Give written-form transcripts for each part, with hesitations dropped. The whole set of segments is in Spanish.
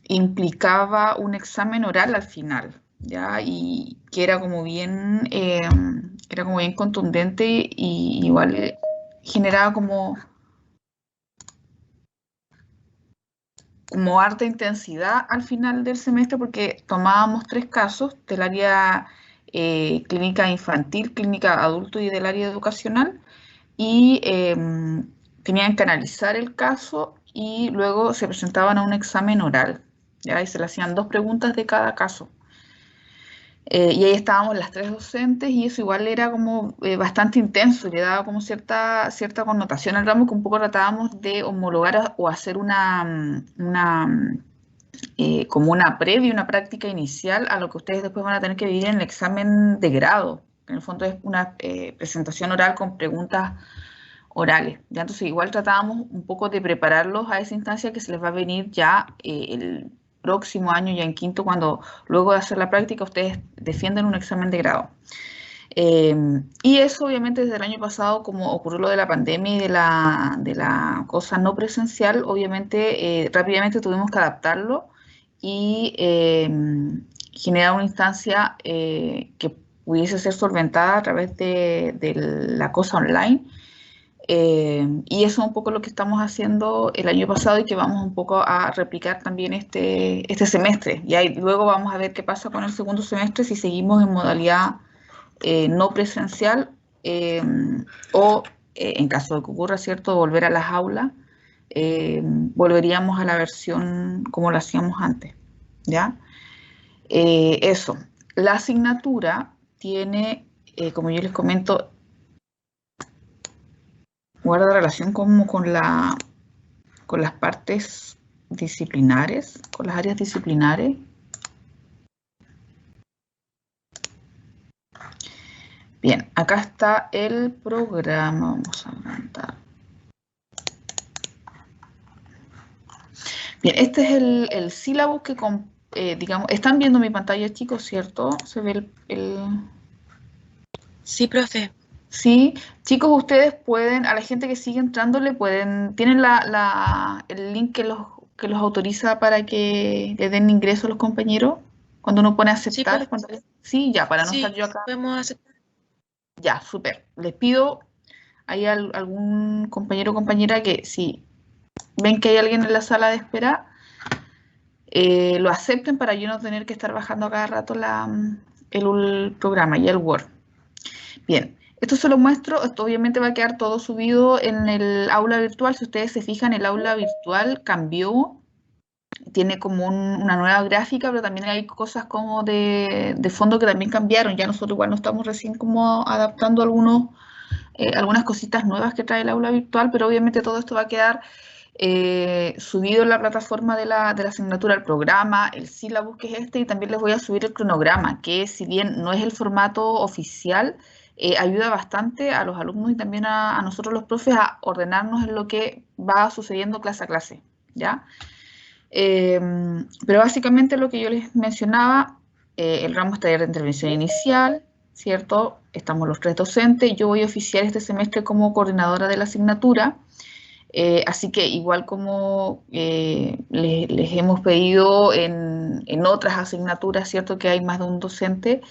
implicaba un examen oral al final, ¿ya? Y que era como bien contundente y igual generaba como harta intensidad al final del semestre porque tomábamos 3 casos del área clínica infantil, clínica adulto y del área educacional y tenían que analizar el caso y luego se presentaban a un examen oral, ¿ya? Y se le hacían 2 preguntas de cada caso. Y ahí estábamos las 3 docentes y eso igual era como bastante intenso, le daba como cierta connotación al ramo que un poco tratábamos de homologar o hacer como una previa, una práctica inicial a lo que ustedes después van a tener que vivir en el examen de grado. En el fondo es una presentación oral con preguntas orales. ¿Ya? Entonces igual tratábamos un poco de prepararlos a esa instancia que se les va a venir ya el próximo año, ya en quinto, cuando luego de hacer la práctica ustedes defienden un examen de grado. Y eso obviamente desde el año pasado, como ocurrió lo de la pandemia y de la cosa no presencial, obviamente rápidamente tuvimos que adaptarlo y generar una instancia que pudiese ser solventada a través de la cosa online. Y eso es un poco lo que estamos haciendo el año pasado y que vamos un poco a replicar también este semestre. Y ahí, luego vamos a ver qué pasa con el segundo semestre si seguimos en modalidad no presencial eh, o en caso de que ocurra, ¿cierto?, volver a las aulas, volveríamos a la versión como lo hacíamos antes, ¿ya? Eso. La asignatura tiene, como yo les comento, guarda relación como con las partes disciplinares, con las áreas disciplinares. Bien, acá está el programa, vamos a adelantar. Bien, este es el sílabus que, digamos, están viendo mi pantalla, chicos, ¿cierto? Se ve Sí, profe. Sí, chicos, ustedes pueden, a la gente que sigue entrando, tienen el link que los autoriza para que le den ingreso a los compañeros, cuando uno pone Sí, aceptar, profe. sí, ya, para no estar Sí, yo acá. podemos aceptar. Ya, súper. Les pido, ¿hay algún compañero o compañera que si ven que hay alguien en la sala de espera, lo acepten para yo no tener que estar bajando a cada rato el programa y el Word? Bien, esto se lo muestro, esto obviamente va a quedar todo subido en el aula virtual. Si ustedes se fijan, el aula virtual cambió, tiene como una nueva gráfica, pero también hay cosas como de fondo que también cambiaron. Ya nosotros igual nos estamos recién como adaptando algunas cositas nuevas que trae el aula virtual, pero obviamente todo esto va a quedar subido en la plataforma de la asignatura, el programa, el sílabus que es este, y también les voy a subir el cronograma, que si bien no es el formato oficial, ayuda bastante a los alumnos y también a nosotros los profes a ordenarnos en lo que va sucediendo clase a clase, ¿ya? Eh, pero básicamente lo que yo les mencionaba, el ramo es taller de intervención inicial, ¿cierto? Estamos los 3 docentes, yo voy a oficiar este semestre como coordinadora de la asignatura. Así que igual como les hemos pedido en otras asignaturas, ¿cierto? Que hay más de un docente,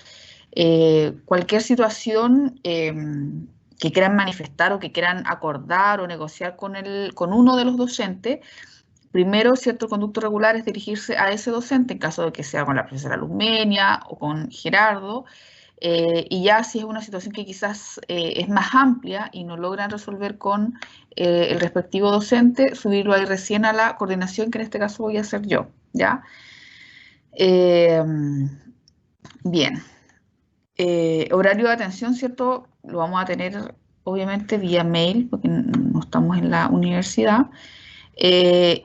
cualquier situación que quieran manifestar o que quieran acordar o negociar con uno de los docentes, primero, cierto conducto regular es dirigirse a ese docente en caso de que sea con la profesora Lumenia o con Gerardo, y ya si es una situación que quizás es más amplia y no logran resolver con el respectivo docente, subirlo ahí recién a la coordinación, que en este caso voy a hacer yo, ¿ya? Eh, bien. Horario de atención, ¿cierto? Lo vamos a tener obviamente vía mail, porque no estamos en la universidad. Eh,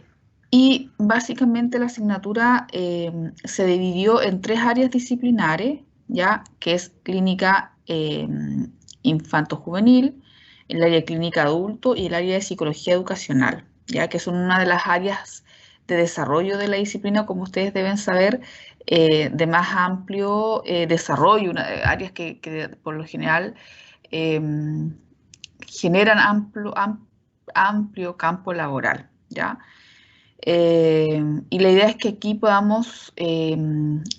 y básicamente la asignatura se dividió en 3 áreas disciplinares, ¿ya? Que es clínica infanto-juvenil, el área de clínica adulto y el área de psicología educacional, ¿ya? Que son una de las áreas de desarrollo de la disciplina, como ustedes deben saber, de más amplio desarrollo, áreas que por lo general eh, generan amplio campo laboral, ¿ya? Y la idea es que aquí podamos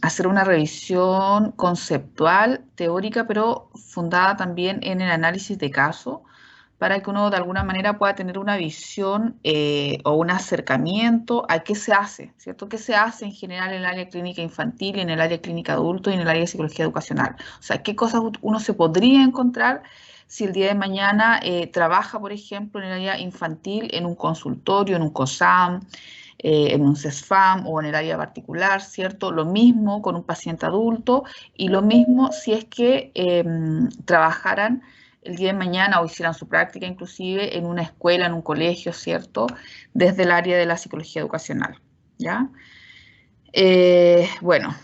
hacer una revisión conceptual, teórica, pero fundada también en el análisis de caso, para que uno de alguna manera pueda tener una visión o un acercamiento a qué se hace, ¿cierto? ¿Qué se hace en general en el área clínica infantil, en el área clínica adulto y en el área de psicología educacional? O sea, ¿qué cosas uno se podría encontrar si el día de mañana trabaja, por ejemplo, en el área infantil, en un consultorio, en un COSAM, en un CESFAM o en el área particular, ¿cierto? Lo mismo con un paciente adulto y lo mismo si es que trabajaran el día de mañana o hicieran su práctica inclusive en una escuela, en un colegio, ¿cierto? Desde el área de la psicología educacional, ¿ya? Bueno,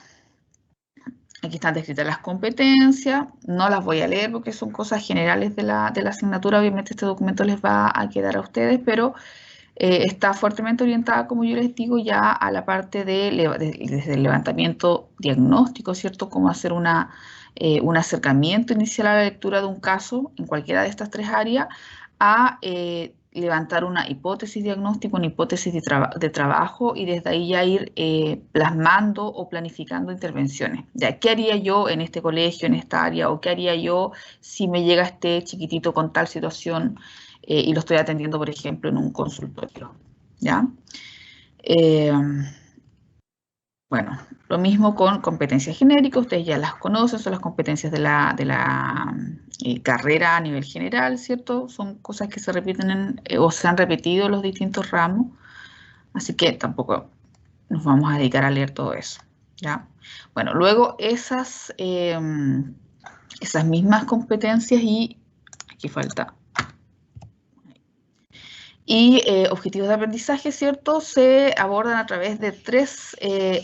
aquí están descritas las competencias, no las voy a leer porque son cosas generales de la asignatura, obviamente este documento les va a quedar a ustedes, pero está fuertemente orientada, como yo les digo, ya a la parte desde el levantamiento diagnóstico, ¿cierto? Cómo hacer un acercamiento inicial a la lectura de un caso en cualquiera de estas tres áreas, a levantar una hipótesis diagnóstica, una hipótesis de trabajo y desde ahí ya ir plasmando o planificando intervenciones. Ya, ¿qué haría yo en este colegio, en esta área? ¿O qué haría yo si me llega este chiquitito con tal situación y lo estoy atendiendo, por ejemplo, en un consultorio? ¿Ya? Eh, bueno, lo mismo con competencias genéricas, ustedes ya las conocen, son las competencias de la carrera a nivel general, ¿cierto? Son cosas que se repiten o se han repetido en los distintos ramos, así que tampoco nos vamos a dedicar a leer todo eso, ¿ya? Bueno, luego esas mismas competencias y aquí falta objetivos de aprendizaje, ¿cierto? Se abordan a través de tres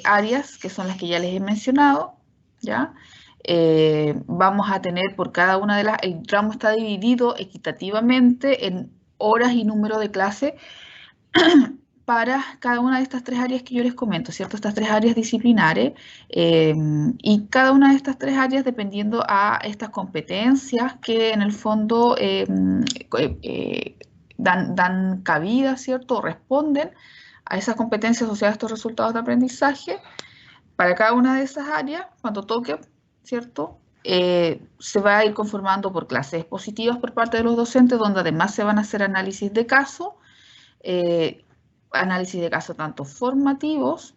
áreas, que son las que ya les he mencionado, ¿ya? Vamos a tener por cada una de las, el ramo está dividido equitativamente en horas y número de clase para cada una de estas tres áreas que yo les comento, ¿cierto? Estas tres áreas disciplinares y cada una de estas tres áreas dependiendo a estas competencias que en el fondo dan cabida, ¿cierto? O responden a esas competencias asociadas a estos resultados de aprendizaje. Para cada una de esas áreas, cuando toque, ¿cierto? Se va a ir conformando por clases expositivas por parte de los docentes, donde además se van a hacer análisis de caso, análisis de caso tanto formativos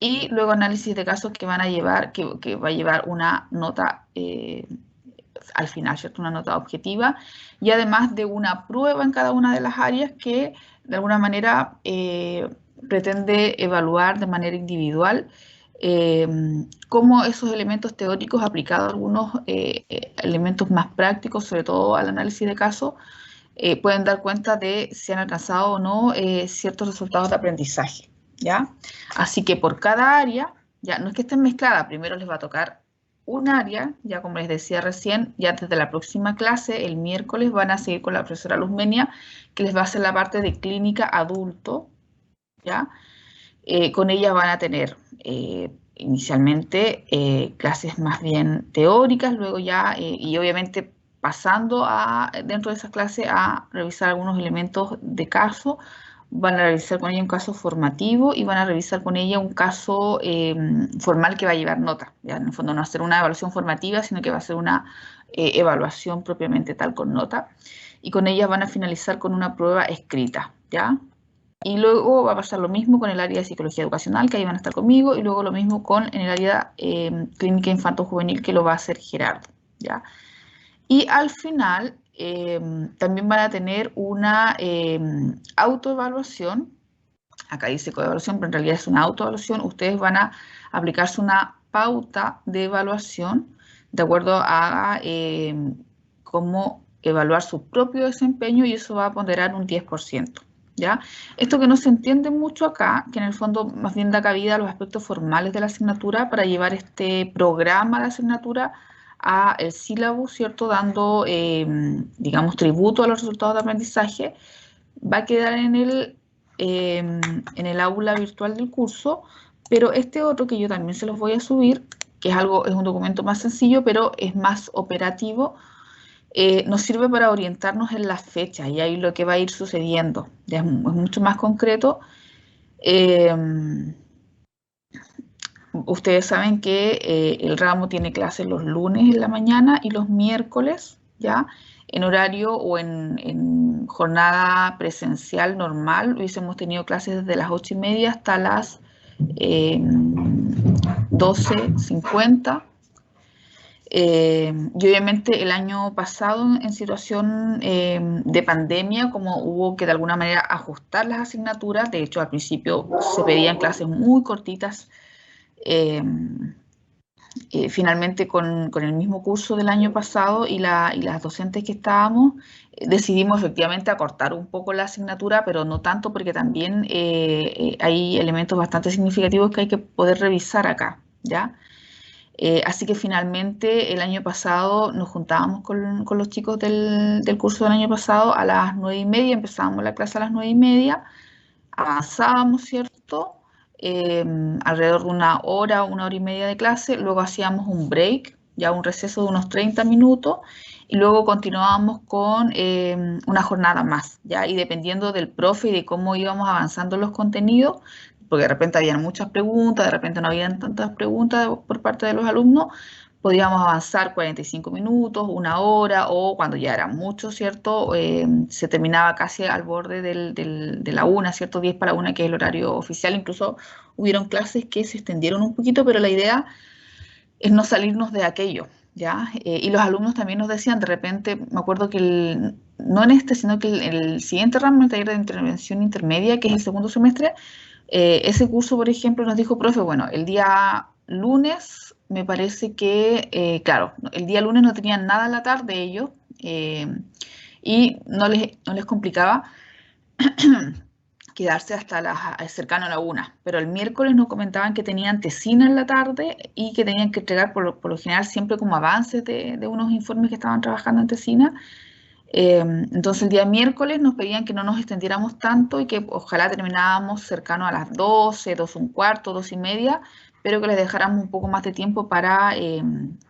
y luego análisis de casos que van a llevar, que va a llevar una nota al final, ¿cierto? Una nota objetiva y además de una prueba en cada una de las áreas que de alguna manera pretende evaluar de manera individual cómo esos elementos teóricos aplicados a algunos elementos más prácticos, sobre todo al análisis de casos, pueden dar cuenta de si han alcanzado o no ciertos resultados de aprendizaje, ¿ya? Así que por cada área, ya no es que estén mezcladas, primero les va a tocar un área, ya como les decía recién, ya desde la próxima clase, el miércoles, van a seguir con la profesora Luzmenia, que les va a hacer la parte de clínica adulto, ¿ya? Con ella van a tener inicialmente clases más bien teóricas, luego ya, y obviamente pasando dentro de esas clases a revisar algunos elementos de caso, van a revisar con ella un caso formativo y van a revisar con ella un caso formal que va a llevar nota. Ya en el fondo no va a ser una evaluación formativa, sino que va a ser una evaluación propiamente tal con nota. Y con ellas van a finalizar con una prueba escrita, ¿ya? Y luego va a pasar lo mismo con el área de psicología educacional, que ahí van a estar conmigo, y luego lo mismo en el área clínica infanto-juvenil, que lo va a hacer Gerardo, ¿ya? Y al final también van a tener una autoevaluación, acá dice coevaluación, pero en realidad es una autoevaluación, ustedes van a aplicarse una pauta de evaluación de acuerdo a cómo evaluar su propio desempeño y eso va a ponderar un 10%. ¿Ya? Esto que no se entiende mucho acá, que en el fondo más bien da cabida a los aspectos formales de la asignatura para llevar este programa de asignatura a el sílabo, ¿cierto? Dando, digamos, tributo a los resultados de aprendizaje, va a quedar en el aula virtual del curso, pero este otro que yo también se los voy a subir, que es un documento más sencillo, pero es más operativo, nos sirve para orientarnos en las fechas y ahí lo que va a ir sucediendo. Ya es mucho más concreto Ustedes saben que el ramo tiene clases los lunes en la mañana y los miércoles, ¿ya? En horario o en jornada presencial normal, hubiésemos tenido clases desde las 8:30 hasta las 12:50. Y obviamente el año pasado, en situación de pandemia, como hubo que de alguna manera ajustar las asignaturas, de hecho al principio se pedían clases muy cortitas, finalmente con el mismo curso del año pasado y las docentes que estábamos, decidimos efectivamente acortar un poco la asignatura, pero no tanto porque también hay elementos bastante significativos que hay que poder revisar acá, ¿ya? Así que finalmente el año pasado nos juntábamos con los chicos del curso del año pasado a las 9:30, empezábamos la clase a las 9:30, avanzábamos, ¿cierto? Alrededor de una hora y media de clase, luego hacíamos un break, ya un receso de unos 30 minutos, y luego continuábamos con una jornada más, ¿ya? Y dependiendo del profe y de cómo íbamos avanzando los contenidos, porque de repente habían muchas preguntas, de repente no habían tantas preguntas por parte de los alumnos, podíamos avanzar 45 minutos, una hora, o cuando ya era mucho, ¿cierto? Se terminaba casi al borde de la una, ¿cierto? 10 para una, que es el horario oficial. Incluso hubieron clases que se extendieron un poquito, pero la idea es no salirnos de aquello, ¿ya? Y los alumnos también nos decían, de repente, me acuerdo que no en este, sino que el siguiente ramo, el taller de intervención intermedia, que es el segundo semestre, ese curso, por ejemplo, nos dijo, profe, bueno, el día lunes me parece que, claro, el día lunes no tenían nada en la tarde ellos, y no les complicaba quedarse hasta cercano a la una, pero el miércoles nos comentaban que tenían tesina en la tarde y que tenían que entregar por lo general siempre como avances de unos informes que estaban trabajando en tesina. Entonces el día miércoles nos pedían que no nos extendiéramos tanto y que ojalá terminábamos cercano a las 12, 12:15, 12:30, pero que les dejáramos un poco más de tiempo para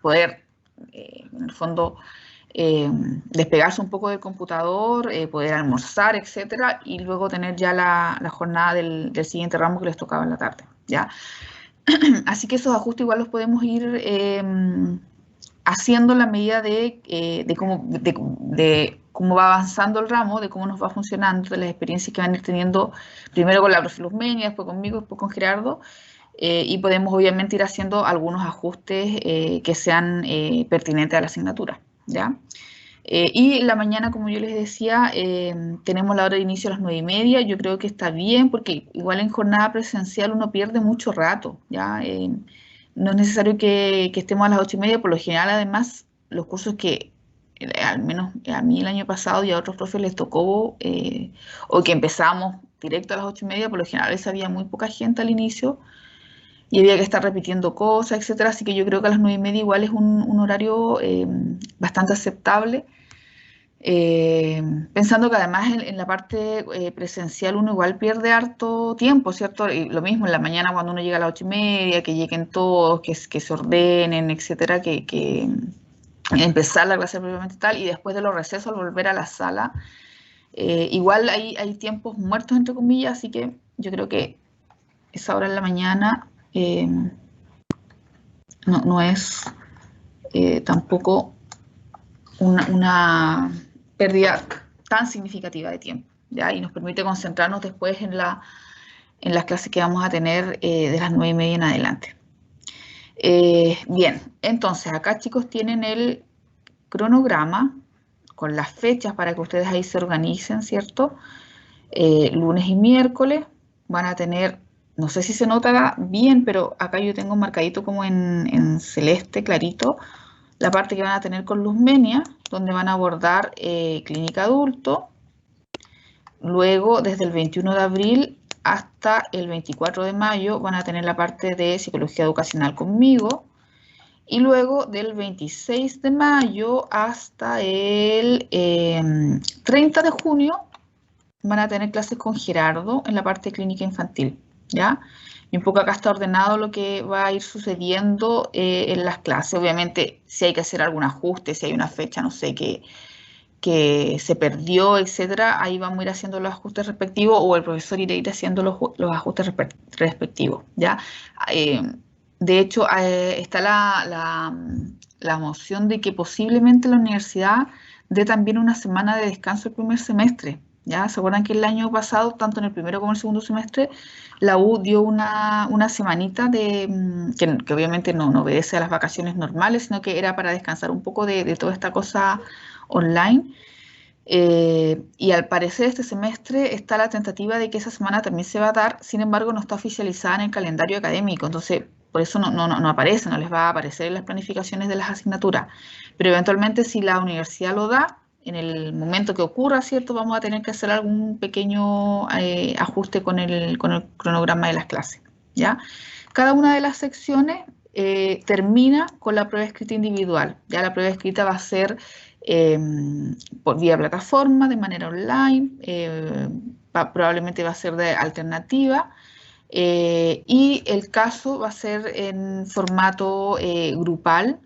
poder, en el fondo, despegarse un poco del computador, poder almorzar, etcétera, y luego tener ya la jornada del siguiente ramo que les tocaba en la tarde, ¿ya? Así que esos ajustes igual los podemos ir haciendo en la medida de cómo va avanzando el ramo, de cómo nos va funcionando, de las experiencias que van a ir teniendo primero con la profe Luzmenia, después conmigo, después con Gerardo, y podemos obviamente ir haciendo algunos ajustes que sean pertinentes a la asignatura, ¿ya? Y la mañana, como yo les decía, tenemos la hora de inicio a las 9:30. Yo creo que está bien porque igual en jornada presencial uno pierde mucho rato, ¿ya? No es necesario que estemos a las 8:30. Por lo general, además, los cursos que al menos a mí el año pasado y a otros profes les tocó, o que empezamos directo a las 8:30, por lo general había muy poca gente al inicio y había que estar repitiendo cosas, etcétera. Así que yo creo que a las 9:30 igual es un horario bastante aceptable. Pensando que además en la parte presencial uno igual pierde harto tiempo, ¿cierto? Y lo mismo en la mañana cuando uno llega a las 8:30, que lleguen todos, que se ordenen, etcétera, que empezar la clase propiamente tal, y después de los recesos al volver a la sala, igual hay tiempos muertos, entre comillas, así que yo creo que esa hora en la mañana no es tampoco una pérdida tan significativa de tiempo, ¿ya? Y nos permite concentrarnos después en las clases que vamos a tener de las 9:30 en adelante. Bien, entonces acá, chicos, tienen el cronograma con las fechas para que ustedes ahí se organicen, ¿cierto? Lunes y miércoles van a tener, no sé si se nota bien, pero acá yo tengo marcadito como en celeste clarito la parte que van a tener con Luzmenia, donde van a abordar clínica adulto. Luego, desde el 21 de abril hasta el 24 de mayo, van a tener la parte de psicología educacional conmigo. Y luego, del 26 de mayo hasta el 30 de junio, van a tener clases con Gerardo en la parte de clínica infantil, ¿ya? Y un poco acá está ordenado lo que va a ir sucediendo en las clases. Obviamente, si hay que hacer algún ajuste, si hay una fecha, no sé, que que se perdió, etcétera, ahí vamos a ir haciendo los ajustes respectivos o el profesor irá a ir haciendo los ajustes respectivos, ¿ya? De hecho, está la moción de que posiblemente la universidad dé también una semana de descanso el primer semestre, ¿ya? ¿Se acuerdan que el año pasado, tanto en el primero como en el segundo semestre, la U dio una semanita que obviamente no obedece a las vacaciones normales, sino que era para descansar un poco de toda esta cosa online? Y al parecer este semestre está la tentativa de que esa semana también se va a dar, sin embargo no está oficializada en el calendario académico, entonces por eso no aparece, no les va a aparecer en las planificaciones de las asignaturas. Pero eventualmente si la universidad lo da, en el momento que ocurra, ¿cierto? Vamos a tener que hacer algún pequeño ajuste con el cronograma de las clases, ¿ya? Cada una de las secciones termina con la prueba escrita individual. Ya la prueba escrita va a ser por vía plataforma, de manera online, probablemente va a ser de alternativa, y el caso va a ser en formato grupal.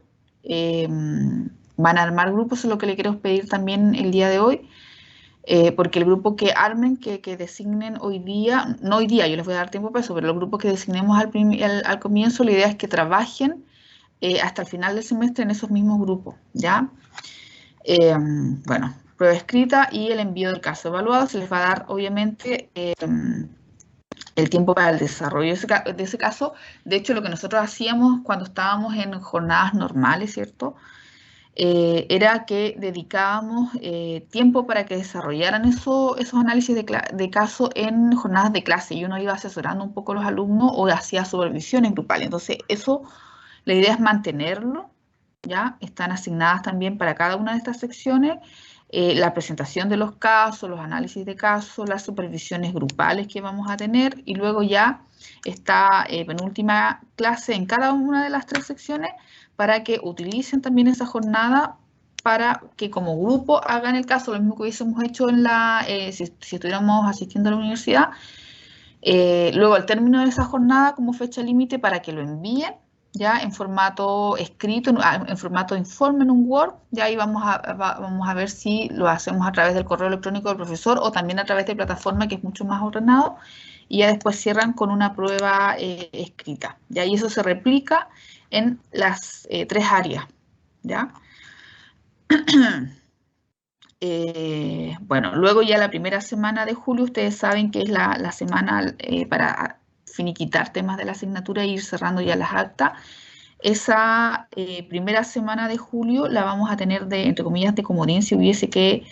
Van a armar grupos, es lo que le quiero pedir también el día de hoy, porque el grupo que armen, que designen hoy día, no hoy día, yo les voy a dar tiempo para eso, pero los grupos que designemos al comienzo, la idea es que trabajen hasta el final del semestre en esos mismos grupos, ¿ya? Bueno, prueba escrita y el envío del caso evaluado. Se les va a dar, obviamente, el tiempo para el desarrollo de ese caso. De hecho, lo que nosotros hacíamos cuando estábamos en jornadas normales, ¿cierto? Era que dedicábamos tiempo para que desarrollaran esos análisis de caso en jornadas de clase y uno iba asesorando un poco a los alumnos o hacía supervisiones grupales. Entonces, eso, la idea es mantenerlo, ¿ya? Están asignadas también para cada una de estas secciones la presentación de los casos, los análisis de casos, las supervisiones grupales que vamos a tener y luego ya está penúltima clase en cada una de las 3 secciones para que utilicen también esa jornada para que como grupo hagan el caso, lo mismo que hubiésemos hecho si estuviéramos asistiendo a la universidad. Luego, al término de esa jornada, como fecha límite, para que lo envíen ya en formato escrito, en formato informe en un Word, ya ahí vamos a ver si lo hacemos a través del correo electrónico del profesor o también a través de plataforma, que es mucho más ordenado, y ya después cierran con una prueba escrita. Ya, y eso se replica en las 3 áreas, ¿ya? Bueno, luego ya la primera semana de julio, ustedes saben que es la semana para finiquitar temas de la asignatura e ir cerrando ya las actas. Esa primera semana de julio la vamos a tener entre comillas, de comodín si hubiese que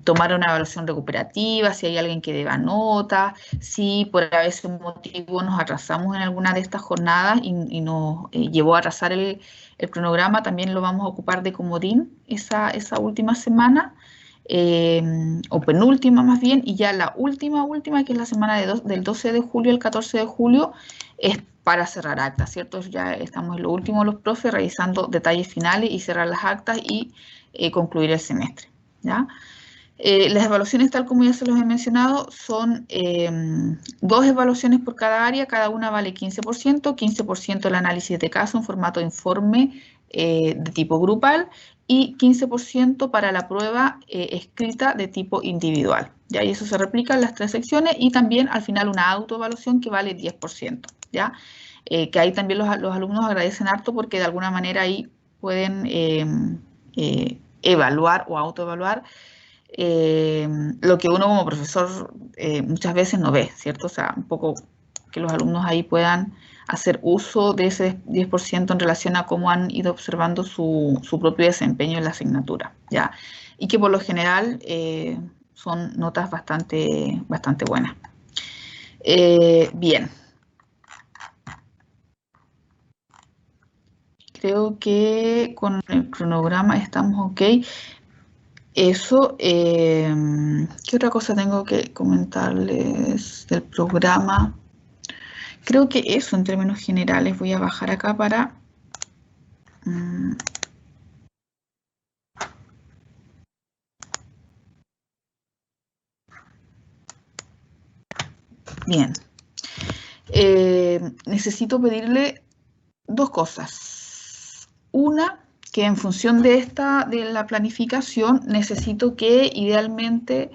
tomar una evaluación recuperativa, si hay alguien que deba nota, si por ese motivo nos atrasamos en alguna de estas jornadas y nos llevó a atrasar el cronograma, también lo vamos a ocupar de comodín esa última semana. O penúltima más bien, y ya la última, que es la semana del 12 de julio al 14 de julio, es para cerrar actas, ¿cierto? Ya estamos en lo último los profes revisando detalles finales y cerrar las actas y concluir el semestre, ¿ya? Las evaluaciones, tal como ya se los he mencionado, son 2 evaluaciones por cada área, cada una vale 15%, 15% el análisis de caso en formato informe de tipo grupal y 15% para la prueba escrita de tipo individual, ¿ya? Y eso se replica en las 3 secciones y también al final una autoevaluación que vale 10%, ¿ya? Que ahí también los alumnos agradecen harto porque de alguna manera ahí pueden evaluar o autoevaluar lo que uno como profesor muchas veces no ve, ¿cierto? O sea, un poco que los alumnos ahí puedan hacer uso de ese 10% en relación a cómo han ido observando su propio desempeño en la asignatura, ¿ya? Y que por lo general son notas bastante buenas. Bien. Creo que con el cronograma estamos ok. Eso, ¿qué otra cosa tengo que comentarles del programa? Creo que eso en términos generales. Voy a bajar acá para... Bien. Necesito pedirle 2 cosas. Una, que en función de la planificación, necesito que idealmente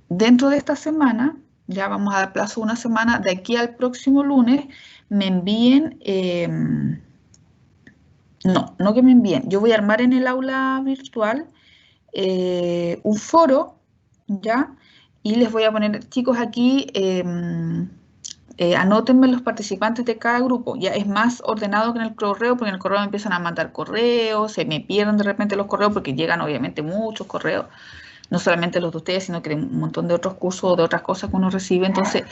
dentro de esta semana, ya vamos a dar plazo una semana, de aquí al próximo lunes, me envíen, no que me envíen, yo voy a armar en el aula virtual un foro, ¿ya? Y les voy a poner, chicos, aquí, anótenme los participantes de cada grupo. Ya es más ordenado que en el correo, porque en el correo me empiezan a mandar correos, se me pierden de repente los correos, porque llegan obviamente muchos correos, no solamente los de ustedes, sino que de un montón de otros cursos o de otras cosas que uno recibe. Entonces,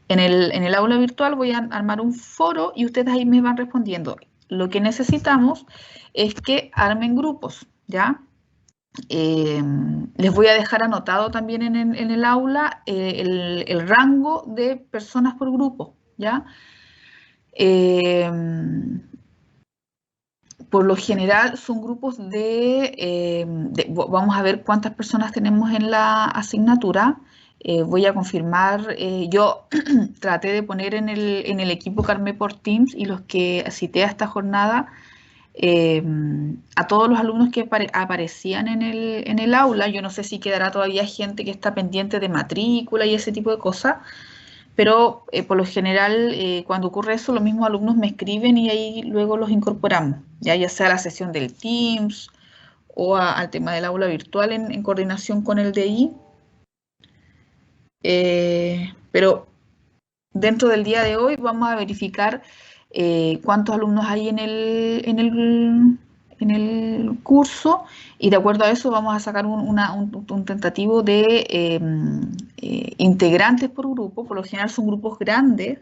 en el aula virtual voy a armar un foro y ustedes ahí me van respondiendo. Lo que necesitamos es que armen grupos, ¿ya? Les voy a dejar anotado también en el aula el rango de personas por grupo, ¿ya? Por lo general son grupos vamos a ver cuántas personas tenemos en la asignatura. Voy a confirmar, yo traté de poner en el equipo que armé por Teams y los que cité a esta jornada, a todos los alumnos que aparecían en el aula. Yo no sé si quedará todavía gente que está pendiente de matrícula y ese tipo de cosas, pero por lo general cuando ocurre eso, los mismos alumnos me escriben y ahí luego los incorporamos, ya sea a la sesión del Teams o al tema del aula virtual en coordinación con el DI. Pero dentro del día de hoy vamos a verificar cuántos alumnos hay en el curso, y de acuerdo a eso vamos a sacar un tentativo de integrantes por grupo. Por lo general son grupos grandes,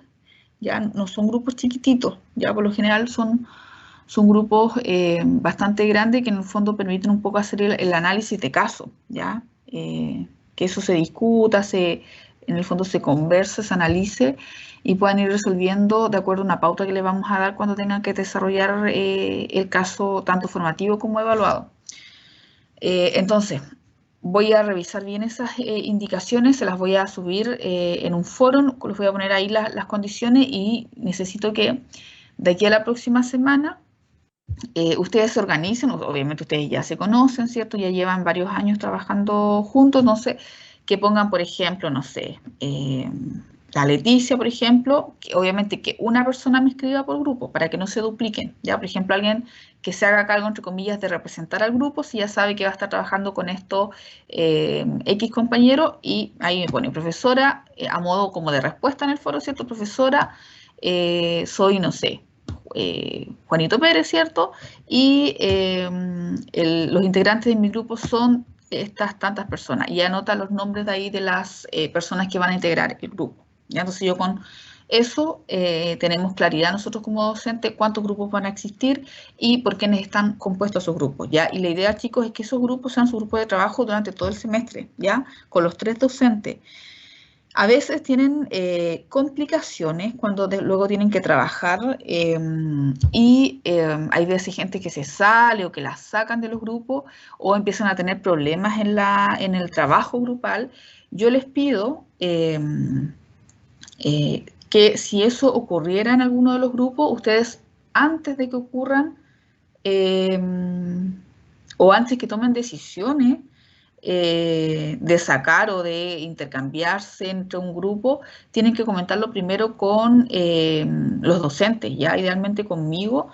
ya no son grupos chiquititos, ya por lo general son grupos bastante grandes, que en el fondo permiten un poco hacer el análisis de caso, ya que eso se discuta, en el fondo se converse, se analice y puedan ir resolviendo de acuerdo a una pauta que le vamos a dar cuando tengan que desarrollar el caso tanto formativo como evaluado. Entonces, voy a revisar bien esas indicaciones, se las voy a subir en un foro, les voy a poner ahí las condiciones, y necesito que de aquí a la próxima semana ustedes se organicen. Obviamente ustedes ya se conocen, ¿cierto? Ya llevan varios años trabajando juntos, entonces que pongan, por ejemplo, no sé, la Leticia, por ejemplo, que obviamente que una persona me escriba por grupo para que no se dupliquen, ¿ya? Por ejemplo, alguien que se haga cargo, entre comillas, de representar al grupo, si ya sabe que va a estar trabajando con estos X compañeros, y ahí me pone profesora, a modo como de respuesta en el foro, ¿cierto? Profesora, soy, no sé, Juanito Pérez, ¿cierto? Y los integrantes de mi grupo son estas tantas personas, y anota los nombres de ahí de las personas que van a integrar el grupo, ¿ya? Entonces yo con eso tenemos claridad nosotros como docentes cuántos grupos van a existir y por quiénes están compuestos esos grupos, ¿ya? Y la idea, chicos, es que esos grupos sean su grupo de trabajo durante todo el semestre, ¿ya? Con los 3 docentes. A veces tienen complicaciones cuando luego tienen que trabajar, y hay veces gente que se sale o que la sacan de los grupos o empiezan a tener problemas en el trabajo grupal. Yo les pido que si eso ocurriera en alguno de los grupos, ustedes antes de que ocurran o antes que tomen decisiones de sacar o de intercambiarse entre un grupo, tienen que comentarlo primero con los docentes, ya idealmente conmigo,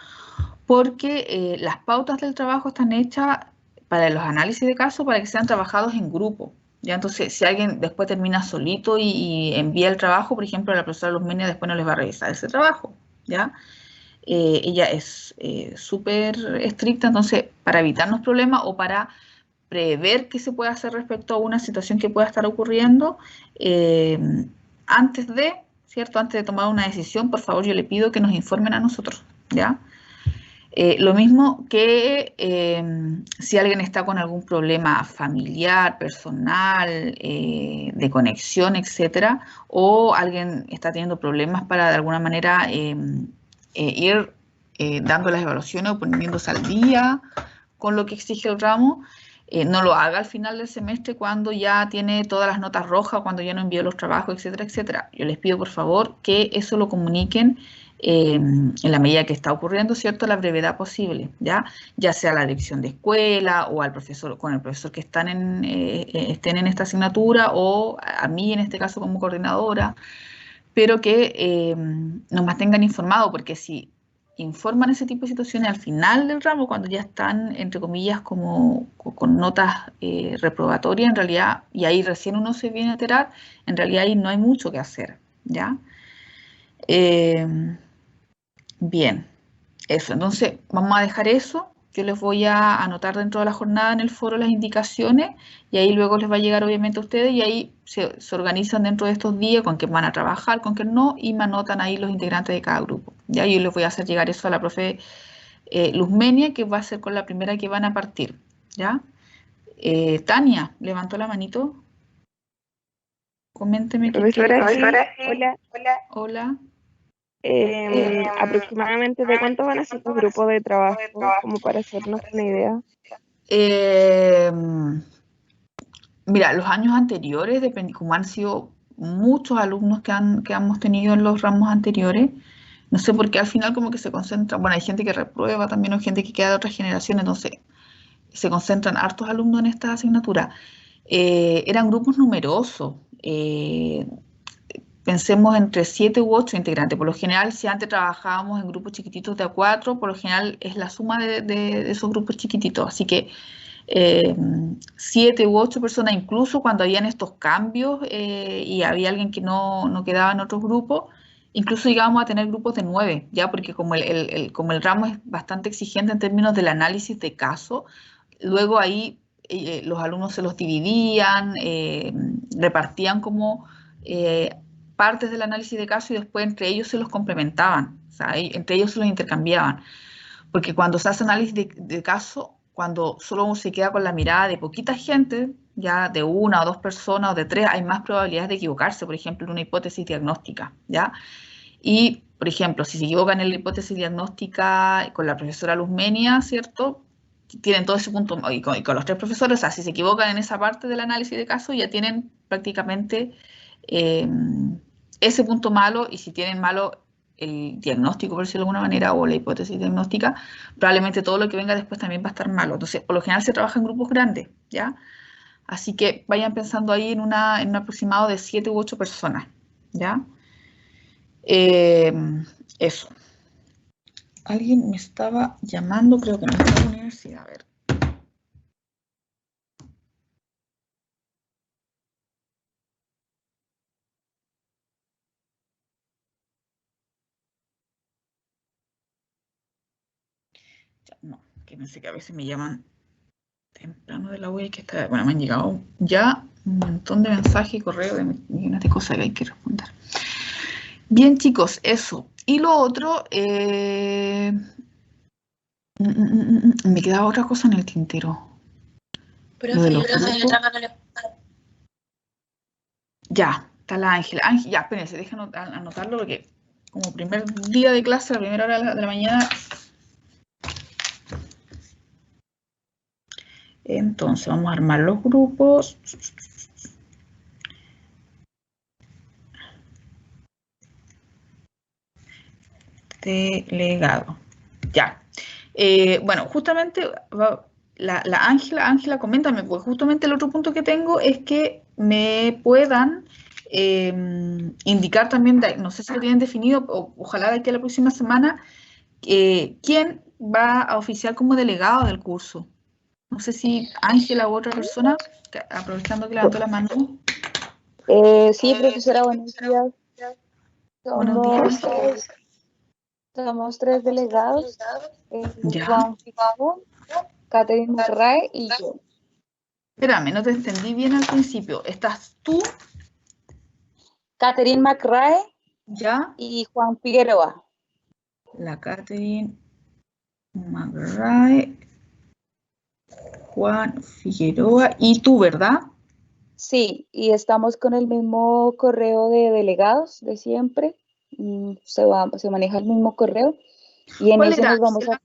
porque las pautas del trabajo están hechas para los análisis de caso, para que sean trabajados en grupo. Ya, entonces, si alguien después termina solito y envía el trabajo, por ejemplo, la profesora Luzmenia después no les va a revisar ese trabajo, ¿ya? Ella es súper estricta, entonces, para evitarnos problemas o para prever qué se puede hacer respecto a una situación que pueda estar ocurriendo, antes de, ¿cierto? Antes de tomar una decisión, por favor, yo le pido que nos informen a nosotros, ¿ya? Lo mismo que si alguien está con algún problema familiar, personal, de conexión, etcétera, o alguien está teniendo problemas para de alguna manera ir dando las evaluaciones o poniéndose al día con lo que exige el ramo, no lo haga al final del semestre cuando ya tiene todas las notas rojas, cuando ya no envió los trabajos, etcétera, etcétera. Yo les pido por favor que eso lo comuniquen en la medida que está ocurriendo, ¿cierto?, a la brevedad posible, ya sea a la dirección de escuela o al profesor, con el profesor que estén en esta asignatura o a mí en este caso como coordinadora, pero que nos mantengan informados, porque si informan ese tipo de situaciones al final del ramo, cuando ya están, entre comillas, como con notas reprobatorias, en realidad, y ahí recién uno se viene a enterar, en realidad ahí no hay mucho que hacer, ¿ya? Bien, eso. Entonces, vamos a dejar eso. Yo les voy a anotar dentro de la jornada en el foro las indicaciones y ahí luego les va a llegar obviamente a ustedes y ahí se organizan dentro de estos días con qué van a trabajar, con qué no y me anotan ahí los integrantes de cada grupo. Ya yo les voy a hacer llegar eso a la profe Luzmenia, que va a ser con la primera que van a partir. ¿Ya? Tania, levantó la manito. Coménteme qué. Profesora, sí. Hola. Hola. Aproximadamente de cuántos van a ser los grupos de trabajo, como para hacernos una idea. Mira, los años anteriores, como han sido muchos alumnos que hemos tenido en los ramos anteriores, no sé por qué al final como que se concentran, bueno, hay gente que reprueba también, o gente que queda de otras generaciones, entonces se concentran hartos alumnos en esta asignatura. Eran grupos numerosos, pensemos entre 7 u 8 integrantes. Por lo general, si antes trabajábamos en grupos chiquititos de a 4, por lo general es la suma de esos grupos chiquititos. Así que 7 u 8 personas, incluso cuando habían estos cambios y había alguien que no quedaba en otros grupos, incluso llegábamos a tener grupos de 9, ya porque como como el ramo es bastante exigente en términos del análisis de caso, luego ahí los alumnos se los dividían, repartían como partes del análisis de caso y después entre ellos se los complementaban, o sea, entre ellos se los intercambiaban. Porque cuando se hace análisis de caso, cuando solo se queda con la mirada de poquita gente, ya de una o dos personas o de tres, hay más probabilidades de equivocarse, por ejemplo, en una hipótesis diagnóstica, ¿ya? Y, por ejemplo, si se equivocan en la hipótesis diagnóstica con la profesora Luzmenia, ¿cierto? Tienen todo ese punto, y con los tres profesores, o sea, si se equivocan en esa parte del análisis de caso, ya tienen prácticamente ese punto malo, y si tienen malo el diagnóstico, por decirlo de alguna manera, o la hipótesis diagnóstica, probablemente todo lo que venga después también va a estar malo. Entonces, por lo general se trabaja en grupos grandes, ¿ya? Así que vayan pensando ahí en un aproximado de 7 u 8 personas, ¿ya? Eso. Alguien me estaba llamando, creo que no está en la universidad, a ver. No, que pensé que a veces me llaman temprano de la web, que está, bueno, me han llegado ya un montón de mensajes y correos de millones de cosas que hay que responder. Bien, chicos, eso. Y lo otro, me quedaba otra cosa en el tintero. Ya, está la Ángela. Ya, espérense, déjenme anotarlo porque como primer día de clase, la primera hora de la mañana. Entonces, vamos a armar los grupos. Delegado. Ya. Bueno, justamente la Ángela, coméntame, porque justamente el otro punto que tengo es que me puedan indicar también, no sé si lo tienen definido, ojalá de aquí a la próxima semana, quién va a oficiar como delegado del curso. No sé si Ángela u otra persona, aprovechando que levantó la mano. Sí, profesora, buenos días. Buenos días. Somos 3 delegados, Ya. Juan Figueroa, Catherine McRae y yo. Espérame, no te entendí bien al principio. ¿Estás tú? Catherine McRae Ya. y Juan Figueroa. La Catherine McRae, Juan Figueroa y tú, ¿verdad? Sí, y estamos con el mismo correo de delegados de siempre. Se maneja el mismo correo. Y en ¿Cuál ese era? nos vamos a...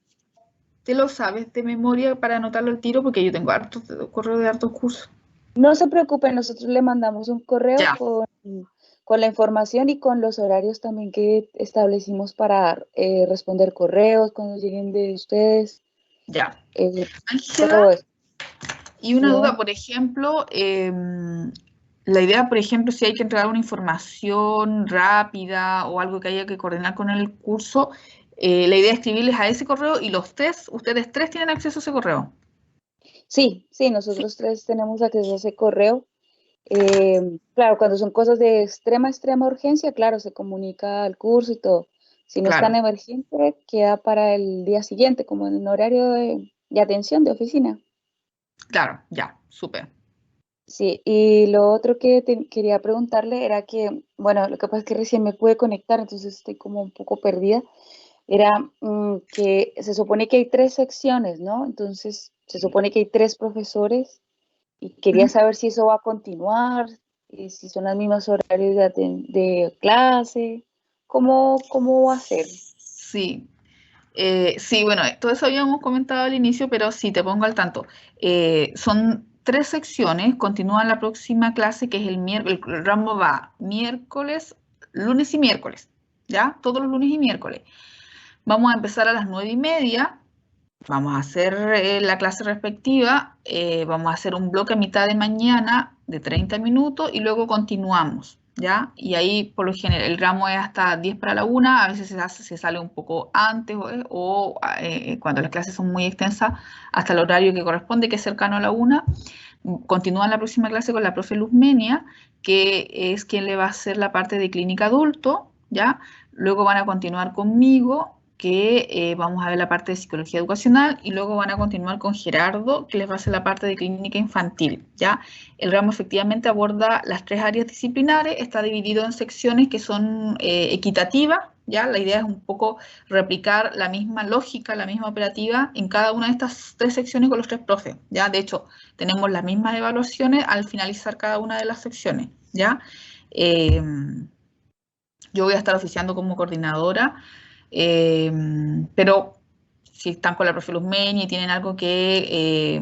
¿Te lo sabes de memoria para anotarlo al tiro? Porque yo tengo hartos correos de hartos cursos. No se preocupen, nosotros le mandamos un correo Ya. con con la información y con los horarios también que establecimos para responder correos cuando lleguen de ustedes. Ya. Todo Ángela, eso. y una duda, Dígame. por ejemplo, la idea, por ejemplo, si hay que entregar una información rápida o algo que haya que coordinar con el curso, la idea es escribirles a ese correo y ustedes tres tienen acceso a ese correo. Sí, sí, Sí, nosotros tres tenemos acceso a ese correo. Claro, cuando son cosas de extrema urgencia, claro, se comunica al curso y todo. Si no es tan claro, emergente, queda para el día siguiente, como en un horario de atención de oficina. claro, ya, súper. Sí, y lo otro que quería preguntarle era que, bueno, lo que pasa es que recién me pude conectar, entonces estoy como un poco perdida. Era que se supone que hay tres secciones, ¿no? Entonces, se supone que hay tres profesores y quería Ujú. saber si eso va a continuar, si son los mismos horarios de clase, ¿cómo va a ser? Sí, sí, bueno, todo eso habíamos comentado al inicio, pero sí, te pongo al tanto. Son tres secciones, continúa la próxima clase, que es el miércoles, el ramo va miércoles, lunes y miércoles, ¿ya? Todos los lunes y miércoles. Vamos a empezar a las 9:30, vamos a hacer la clase respectiva, vamos a hacer un bloque a mitad de mañana de 30 minutos y luego continuamos, ¿ya? Y ahí, por lo general, el ramo es hasta 10 para la 1, a veces se sale un poco antes cuando las clases son muy extensas, hasta el horario que corresponde, que es cercano a la 1. Continúa la próxima clase con la profe Luzmenia, que es quien le va a hacer la parte de clínica adulto, ¿ya? Luego van a continuar conmigo, que vamos a ver la parte de psicología educacional, y luego van a continuar con Gerardo, que les va a hacer la parte de clínica infantil, ¿ya? El ramo efectivamente aborda las tres áreas disciplinares, está dividido en secciones que son equitativas, ¿ya? La idea es un poco replicar la misma lógica, la misma operativa en cada una de estas tres secciones con los tres profes, ¿ya? De hecho, tenemos las mismas evaluaciones al finalizar cada una de las secciones, ¿ya? Eh, yo voy a estar oficiando como coordinadora, eh, pero si están con la profe Luzmeni y tienen algo que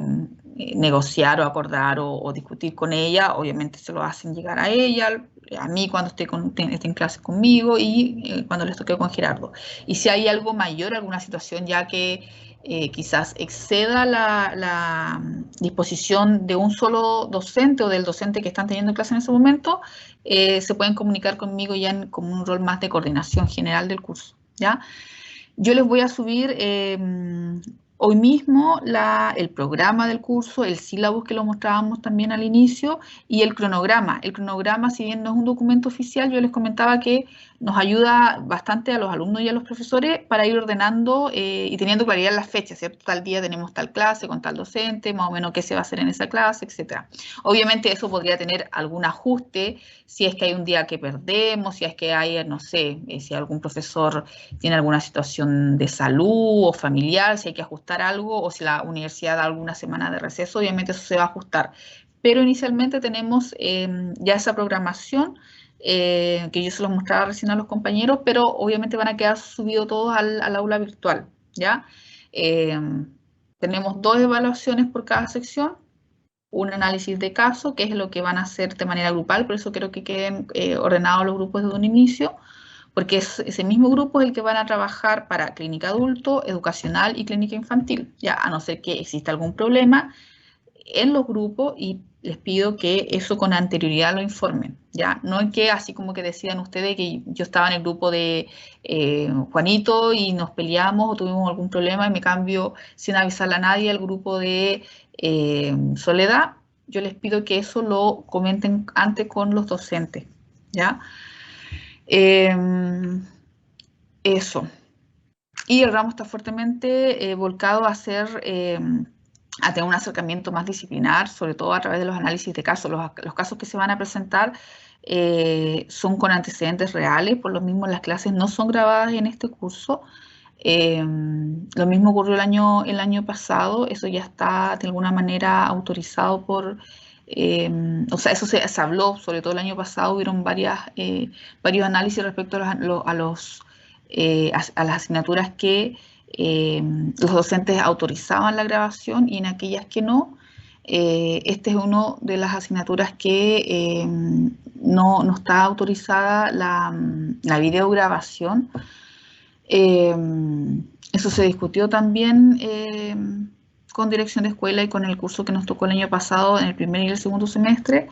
negociar o acordar o discutir con ella, obviamente se lo hacen llegar a ella, a mí cuando esté en clase conmigo y cuando les toque con Gerardo. Y si hay algo mayor, alguna situación ya que quizás exceda la disposición de un solo docente o del docente que están teniendo clase en ese momento, se pueden comunicar conmigo ya como un rol más de coordinación general del curso, ¿ya? Yo les voy a subir hoy mismo el programa del curso, el sílabus que lo mostrábamos también al inicio y el cronograma. El cronograma, si bien no es un documento oficial, yo les comentaba que nos ayuda bastante a los alumnos y a los profesores para ir ordenando y teniendo claridad en las fechas, ¿cierto? Tal día tenemos tal clase con tal docente, más o menos qué se va a hacer en esa clase, etcétera. Obviamente eso podría tener algún ajuste si es que hay un día que perdemos, si es que hay, no sé, si algún profesor tiene alguna situación de salud o familiar, si hay que ajustar algo o si la universidad da alguna semana de receso, obviamente eso se va a ajustar. Pero inicialmente tenemos ya esa programación que yo se los mostraba recién a los compañeros, pero obviamente van a quedar subidos todos al aula virtual, ¿ya? Eh, tenemos dos evaluaciones por cada sección, un análisis de caso, que es lo que van a hacer de manera grupal, por eso quiero que queden ordenados los grupos desde un inicio, porque ese mismo grupo es el que van a trabajar para clínica adulto, educacional y clínica infantil, ya a no ser que exista algún problema en los grupos y les pido que eso con anterioridad lo informen, ya no es que así como que decidan ustedes que yo estaba en el grupo de Juanito y nos peleamos o tuvimos algún problema y me cambio sin avisarle a nadie al grupo de Soledad. Yo les pido que eso lo comenten antes con los docentes, ¿ya? Eh, eso. Y el ramo está fuertemente volcado a tener un acercamiento más disciplinar, sobre todo a través de los análisis de casos. Los casos que se van a presentar son con antecedentes reales, por lo mismo las clases no son grabadas en este curso. Lo mismo ocurrió el año pasado, eso ya está de alguna manera autorizado o sea, eso se habló, sobre todo el año pasado, hubieron varios análisis respecto a las asignaturas que los docentes autorizaban la grabación y en aquellas que no, Este es uno de las asignaturas que no está autorizada la videograbación. Eso se discutió también con dirección de escuela y con el curso que nos tocó el año pasado en el primer y el segundo semestre.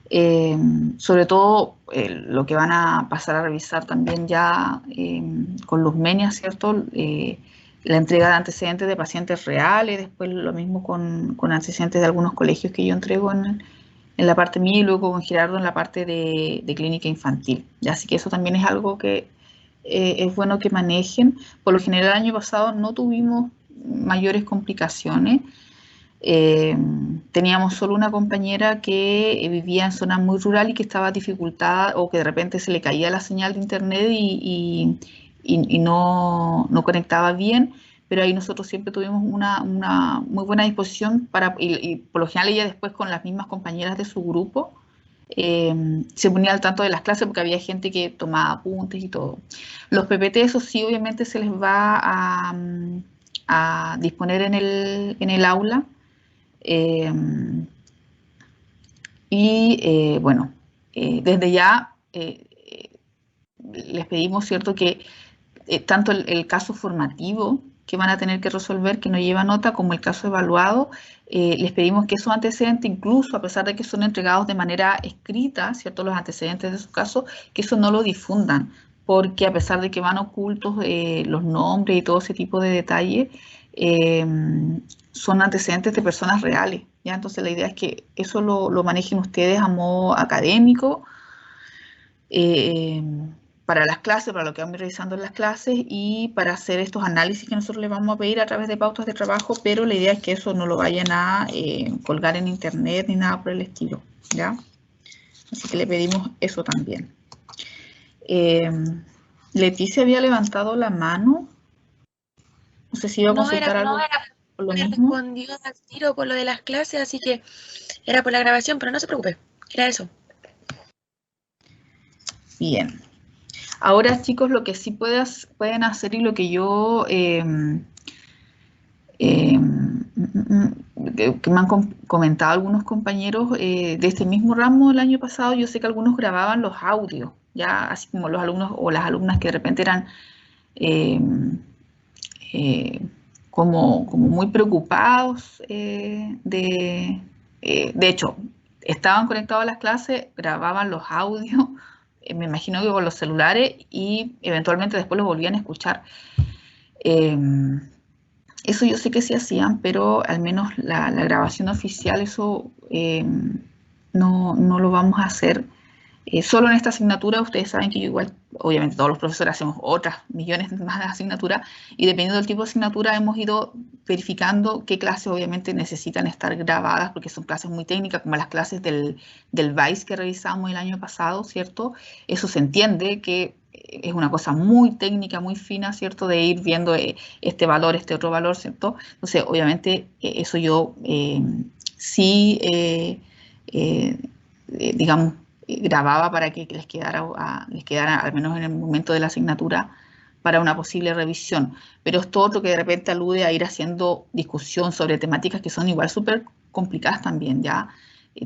Sobre todo lo que van a pasar a revisar también ya con los MENIAS, ¿cierto? La entrega de antecedentes de pacientes reales, después lo mismo con antecedentes de algunos colegios que yo entrego en la parte mía y luego con Gerardo en la parte de clínica infantil. ¿Ya? Así que eso también es algo que es bueno que manejen. Por lo general, el año pasado no tuvimos mayores complicaciones. Teníamos solo una compañera que vivía en zona muy rural y que estaba dificultada o que de repente se le caía la señal de internet y no conectaba bien, pero ahí nosotros siempre tuvimos una muy buena disposición y por lo general ella después con las mismas compañeras de su grupo se ponía al tanto de las clases porque había gente que tomaba apuntes y todo. Los PPT, eso sí, obviamente se les va a disponer en el aula. Eh, bueno, desde ya les pedimos, ¿cierto?, que tanto el caso formativo que van a tener que resolver, que no lleva nota, como el caso evaluado, les pedimos que esos antecedentes, incluso a pesar de que son entregados de manera escrita, ¿cierto?, los antecedentes de su caso, que eso no lo difundan, porque a pesar de que van ocultos los nombres y todo ese tipo de detalles, eh, son antecedentes de personas reales, ¿ya? Entonces la idea es que eso lo manejen ustedes a modo académico, eh, para las clases, para lo que vamos a ir revisando en las clases y para hacer estos análisis que nosotros les vamos a pedir a través de pautas de trabajo, pero la idea es que eso no lo vayan a colgar en internet ni nada por el estilo, ¿ya? Así que le pedimos eso también. Leticia había levantado la mano. No sé si iba a consultar algo por lo me mismo. respondió al tiro por lo de las clases, así que era por la grabación, pero no se preocupe, era eso. Bien. Ahora, chicos, lo que sí pueden hacer y lo que yo que me han comentado algunos compañeros de este mismo ramo el año pasado, yo sé que algunos grababan los audios, ya así como los alumnos o las alumnas que de repente eran eh, eh, como muy preocupados de hecho, estaban conectados a las clases, grababan los audios, me imagino que con los celulares y eventualmente después los volvían a escuchar. Eh, eso yo sé que sí hacían, pero al menos la grabación oficial, eso no lo vamos a hacer. Solo en esta asignatura, ustedes saben que yo igual, obviamente todos los profesores hacemos otras millones más de asignaturas y dependiendo del tipo de asignatura hemos ido verificando qué clases obviamente necesitan estar grabadas porque son clases muy técnicas como las clases del VAIS que revisamos el año pasado, ¿cierto? Eso se entiende que es una cosa muy técnica, muy fina, ¿cierto? De ir viendo este valor, este otro valor, ¿cierto? Entonces, obviamente, eso yo sí, digamos, grababa para que les quedara, al menos en el momento de la asignatura, para una posible revisión. Pero es todo lo que de repente alude a ir haciendo discusión sobre temáticas que son igual súper complicadas también, ¿ya?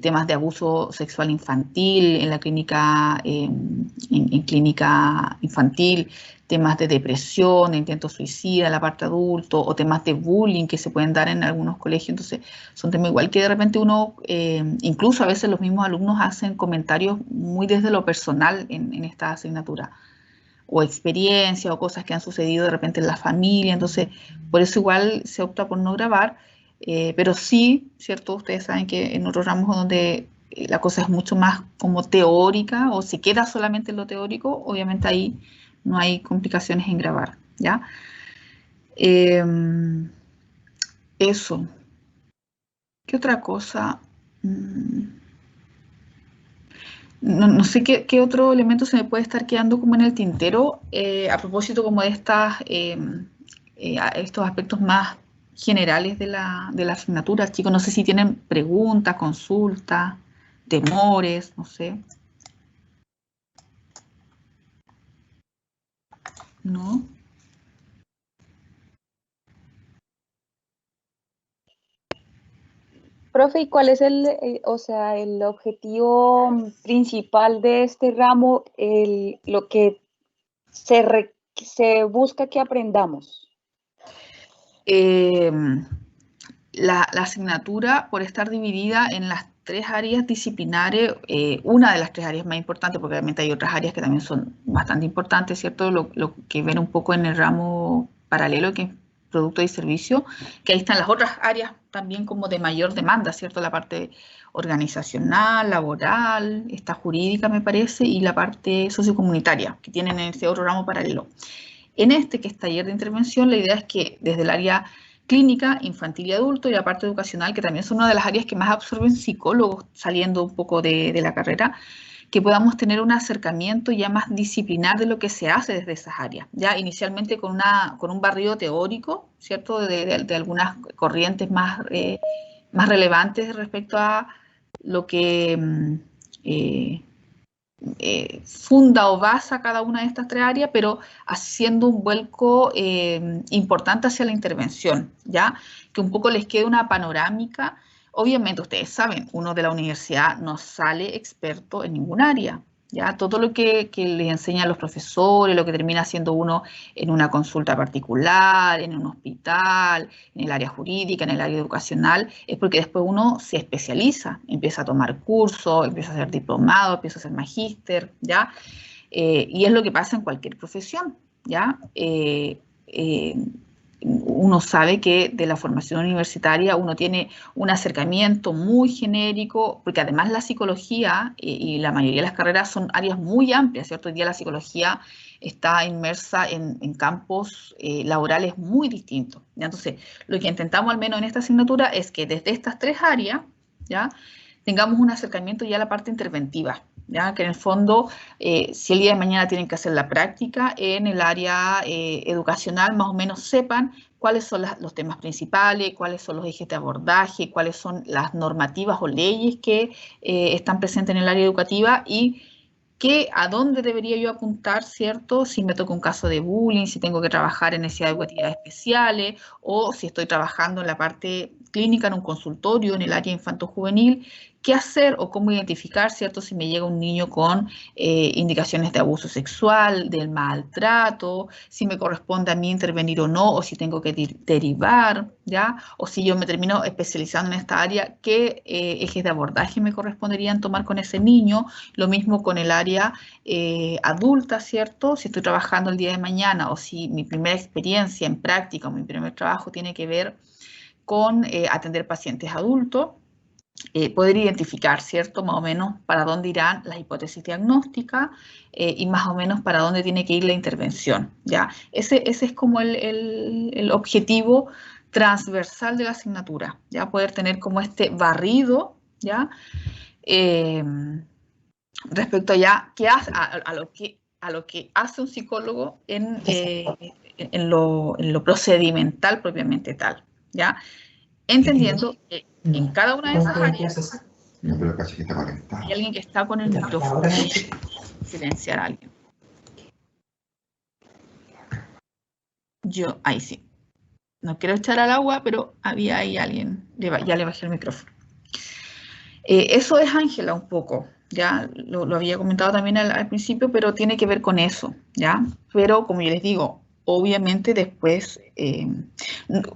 Temas de abuso sexual infantil en la clínica, en clínica infantil, temas de depresión, de intento suicida en la parte adulto, o temas de bullying que se pueden dar en algunos colegios. Entonces, son temas igual que de repente uno, incluso a veces los mismos alumnos hacen comentarios muy desde lo personal en esta asignatura, o experiencias o cosas que han sucedido de repente en la familia. Entonces, por eso igual se opta por no grabar, pero sí, ¿cierto? Ustedes saben que en otros ramos donde la cosa es mucho más como teórica o se queda solamente en lo teórico, obviamente ahí no hay complicaciones en grabar, ¿ya? Eso. ¿Qué otra cosa? No sé qué otro elemento se me puede estar quedando como en el tintero a propósito como de estos aspectos más generales de la asignatura. Chicos, no sé si tienen preguntas, consultas, temores, no sé. ¿No? Profe, ¿y cuál es o sea, el objetivo principal de este ramo, lo que se busca que aprendamos? La asignatura, por estar dividida en las 3 áreas disciplinares, una de las 3 áreas más importantes, porque obviamente hay otras áreas que también son bastante importantes, ¿cierto? Lo que ven un poco en el ramo paralelo, que es producto y servicio, que ahí están las otras áreas también como de mayor demanda, ¿cierto? La parte organizacional, laboral, esta jurídica me parece, y la parte sociocomunitaria, que tienen en ese otro ramo paralelo. En este, que es taller de intervención, la idea es que desde el área clínica, infantil y adulto, y la parte educacional, que también son una de las áreas que más absorben psicólogos saliendo un poco de la carrera, que podamos tener un acercamiento ya más disciplinar de lo que se hace desde esas áreas. Ya inicialmente con un barrido teórico, ¿cierto? De algunas corrientes más relevantes respecto a lo que funda o basa cada una de estas 3 áreas, pero haciendo un vuelco importante hacia la intervención, ¿ya? Que un poco les quede una panorámica. Obviamente, ustedes saben, uno de la universidad no sale experto en ningún área, ¿ya? Todo lo que les enseñan los profesores, lo que termina haciendo uno en una consulta particular, en un hospital, en el área jurídica, en el área educacional, es porque después uno se especializa, empieza a tomar cursos, empieza a hacer diplomado, empieza a hacer magíster, ¿ya? Y es lo que pasa en cualquier profesión, ¿ya? Uno sabe que de la formación universitaria uno tiene un acercamiento muy genérico, porque además la psicología y la mayoría de las carreras son áreas muy amplias, ¿cierto? Hoy día la psicología está inmersa en campos laborales muy distintos, ¿ya? Entonces, lo que intentamos al menos en esta asignatura es que desde estas 3 áreas, ¿ya? Tengamos un acercamiento ya a la parte interventiva, ¿ya? Que en el fondo, si el día de mañana tienen que hacer la práctica en el área educacional, más o menos sepan cuáles son los temas principales, cuáles son los ejes de abordaje, cuáles son las normativas o leyes que están presentes en el área educativa y a dónde debería yo apuntar, ¿cierto? Si me toca un caso de bullying, si tengo que trabajar en necesidades educativas especiales o si estoy trabajando en la parte clínica, en un consultorio, en el área infanto-juvenil, qué hacer o cómo identificar, ¿cierto? Si me llega un niño con indicaciones de abuso sexual, del maltrato, si me corresponde a mí intervenir o no, o si tengo que derivar, ¿ya? O si yo me termino especializando en esta área, qué ejes de abordaje me corresponderían tomar con ese niño. Lo mismo con el área adulta, ¿cierto? Si estoy trabajando el día de mañana o si mi primera experiencia en práctica o mi primer trabajo tiene que ver con atender pacientes adultos, poder identificar, ¿cierto? Más o menos para dónde irán las hipótesis diagnósticas y más o menos para dónde tiene que ir la intervención, ¿ya? Ese es como el objetivo transversal de la asignatura, ¿ya? Poder tener como este barrido, ¿ya? Respecto ya a lo que hace un psicólogo en lo procedimental propiamente tal, ¿ya? Entendiendo que en cada una de esas áreas hay alguien que está con el micrófono. Silenciar a alguien. Yo, ahí sí. No quiero echar al agua, pero había ahí alguien. Ya le bajé el micrófono. Eso es Ángela un poco. Ya lo había comentado también al principio, pero tiene que ver con eso, ¿ya? Pero como yo les digo, obviamente después,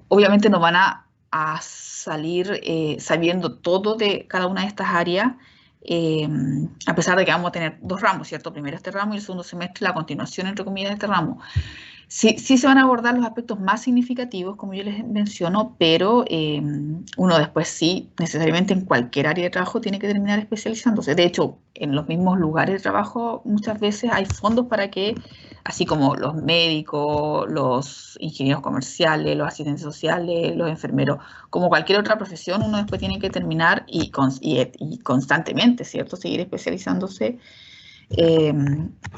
obviamente no van a salir sabiendo todo de cada una de estas áreas, a pesar de que vamos a tener 2 ramos, ¿cierto? Primero este ramo y el segundo semestre la continuación, entre comillas, de este ramo. Sí se van a abordar los aspectos más significativos, como yo les menciono, pero uno después sí, necesariamente en cualquier área de trabajo tiene que terminar especializándose. De hecho, en los mismos lugares de trabajo muchas veces hay fondos para que, así como los médicos, los ingenieros comerciales, los asistentes sociales, los enfermeros, como cualquier otra profesión, uno después tiene que terminar y constantemente, ¿cierto? Seguir especializándose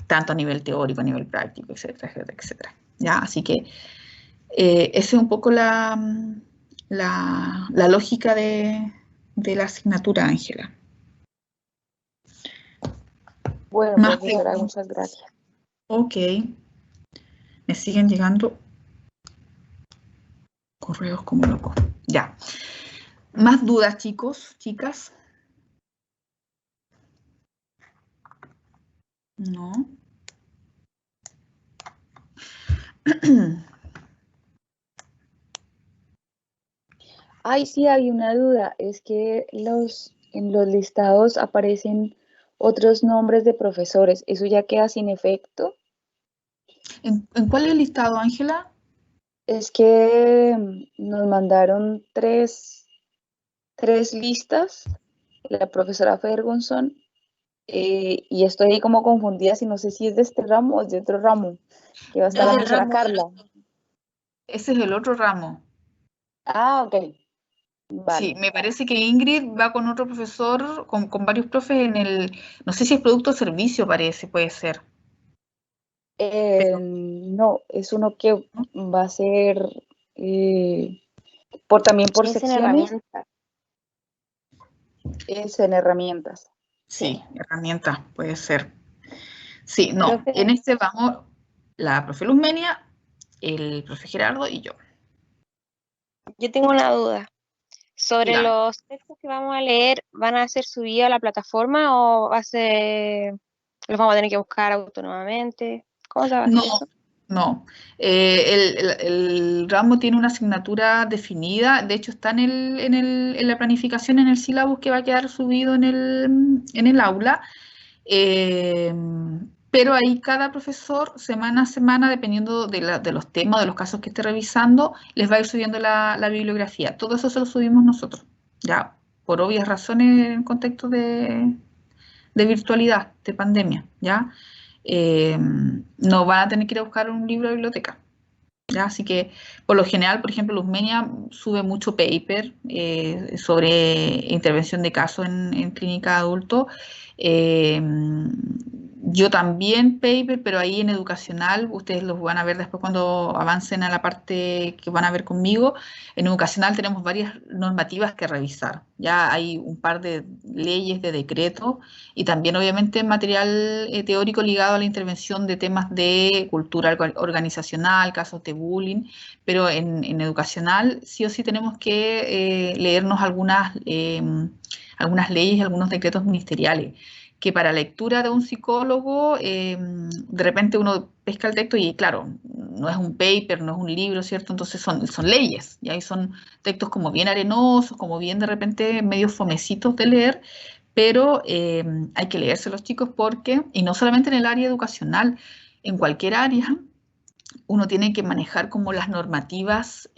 tanto a nivel teórico, a nivel práctico, etcétera, etcétera, etcétera. ¿Ya? Así que esa es un poco la lógica de la asignatura, Ángela. Bueno, profesora, muchas gracias. Ok. Me siguen llegando correos como locos. Ya. ¿Más dudas, chicos, chicas? No. Ay, sí, hay una duda. Es que en los listados aparecen otros nombres de profesores. ¿Eso ya queda sin efecto? ¿En cuál es el listado, Ángela? Es que nos mandaron tres listas, la profesora Ferguson, y estoy ahí como confundida si no sé si es de este ramo o es de otro ramo, que va a estar Es la No, del profesora ramo. Carla. ese es el otro ramo. Ah, ok, Sí, vale. me parece que Ingrid va con otro profesor, con varios profes en el, no sé si es producto o servicio, parece, puede ser. Pero, No, es uno que ¿no? va a ser eh, también por Es en secciones, herramientas. es en herramientas. Sí, Sí. herramienta, puede ser. Sí, no, Profe, en este vamos la profe Luzmenia, el profe Gerardo y yo. yo tengo una duda. Sobre Dígame. los textos que vamos a leer, ¿van a ser subidos a la plataforma o va a ser, los vamos a tener que buscar autónomamente? ¿Cómo se va a No, hacer eso? no. El ramo tiene una asignatura definida, de hecho está en la planificación, en el sílabus que va a quedar subido en el aula. Eh, pero ahí cada profesor, semana a semana, dependiendo de los temas, de los casos que esté revisando, les va a ir subiendo la bibliografía. Todo eso se lo subimos nosotros, ya, por obvias razones en contexto de virtualidad, de pandemia, ¿ya? No van a tener que ir a buscar un libro de biblioteca. ¿Ya? Así que, por lo general, por ejemplo, Luzmenia sube mucho paper sobre intervención de casos en clínica de adultos. Eh, yo también paper, pero ahí en educacional, ustedes los van a ver después cuando avancen a la parte que van a ver conmigo. En educacional tenemos varias normativas que revisar. Ya hay un par de leyes, de decretos y también obviamente material teórico ligado a la intervención de temas de cultura organizacional, casos de bullying, pero en educacional sí o sí tenemos que leernos algunas leyes, algunos decretos ministeriales que para lectura de un psicólogo, de repente uno pesca el texto y claro, no es un paper, no es un libro, ¿cierto? Entonces son leyes, y ahí son textos como bien arenosos, como bien de repente medio fomecitos de leer, pero hay que leerse los chicos porque, y no solamente en el área educacional, en cualquier área, uno tiene que manejar como las normativas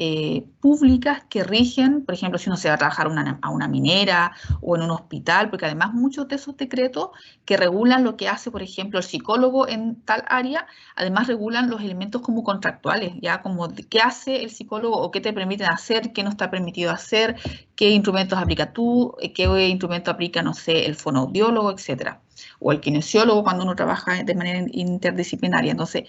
públicas que rigen, por ejemplo, si uno se va a trabajar a una minera o en un hospital, porque además muchos de esos decretos que regulan lo que hace, por ejemplo, el psicólogo en tal área, además regulan los elementos como contractuales, ya como qué hace el psicólogo o qué te permiten hacer, qué no está permitido hacer, qué instrumentos aplica tú, qué instrumento aplica, no sé, el fonoaudiólogo, etcétera, o el kinesiólogo cuando uno trabaja de manera interdisciplinaria. Entonces,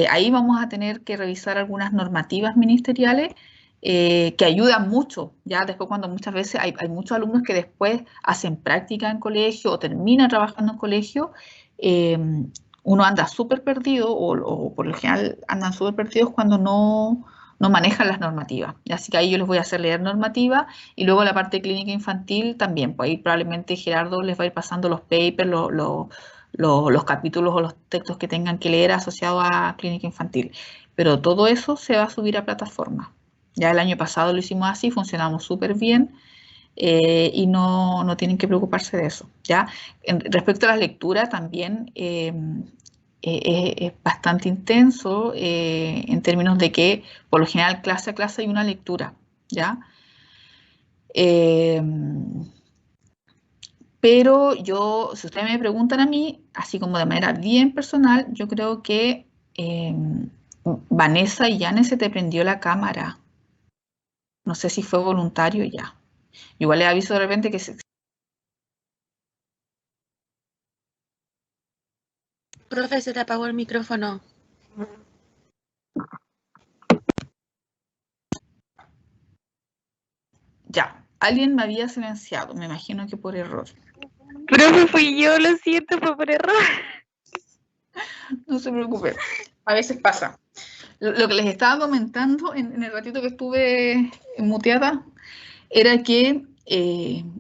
ahí vamos a tener que revisar algunas normativas ministeriales que ayudan mucho, ya después cuando muchas veces hay muchos alumnos que después hacen práctica en colegio o terminan trabajando en colegio, eh, uno anda súper perdido o por lo general andan súper perdidos cuando no manejan las normativas. Así que ahí yo les voy a hacer leer normativa y luego la parte clínica infantil también, pues ahí probablemente Gerardo les va a ir pasando los papers, los capítulos o los textos que tengan que leer asociados a clínica infantil. Pero todo eso se va a subir a plataforma. Ya el año pasado lo hicimos así, funcionamos súper bien y no tienen que preocuparse de eso. ¿Ya? Respecto a las lecturas también es bastante intenso en términos de que por lo general clase a clase hay una lectura. ¿Ya? Eh, pero yo, si ustedes me preguntan a mí, así como de manera bien personal, yo creo que Vanessa y Yane se te prendió la cámara. No sé si fue voluntario ya. Igual le aviso de repente que Profe, se te apagó el micrófono. ya. Alguien me había silenciado, me imagino que por error. Profe, fui yo, lo siento, fue por error. No se preocupe, a veces pasa. Lo que les estaba comentando en el ratito que estuve muteada era que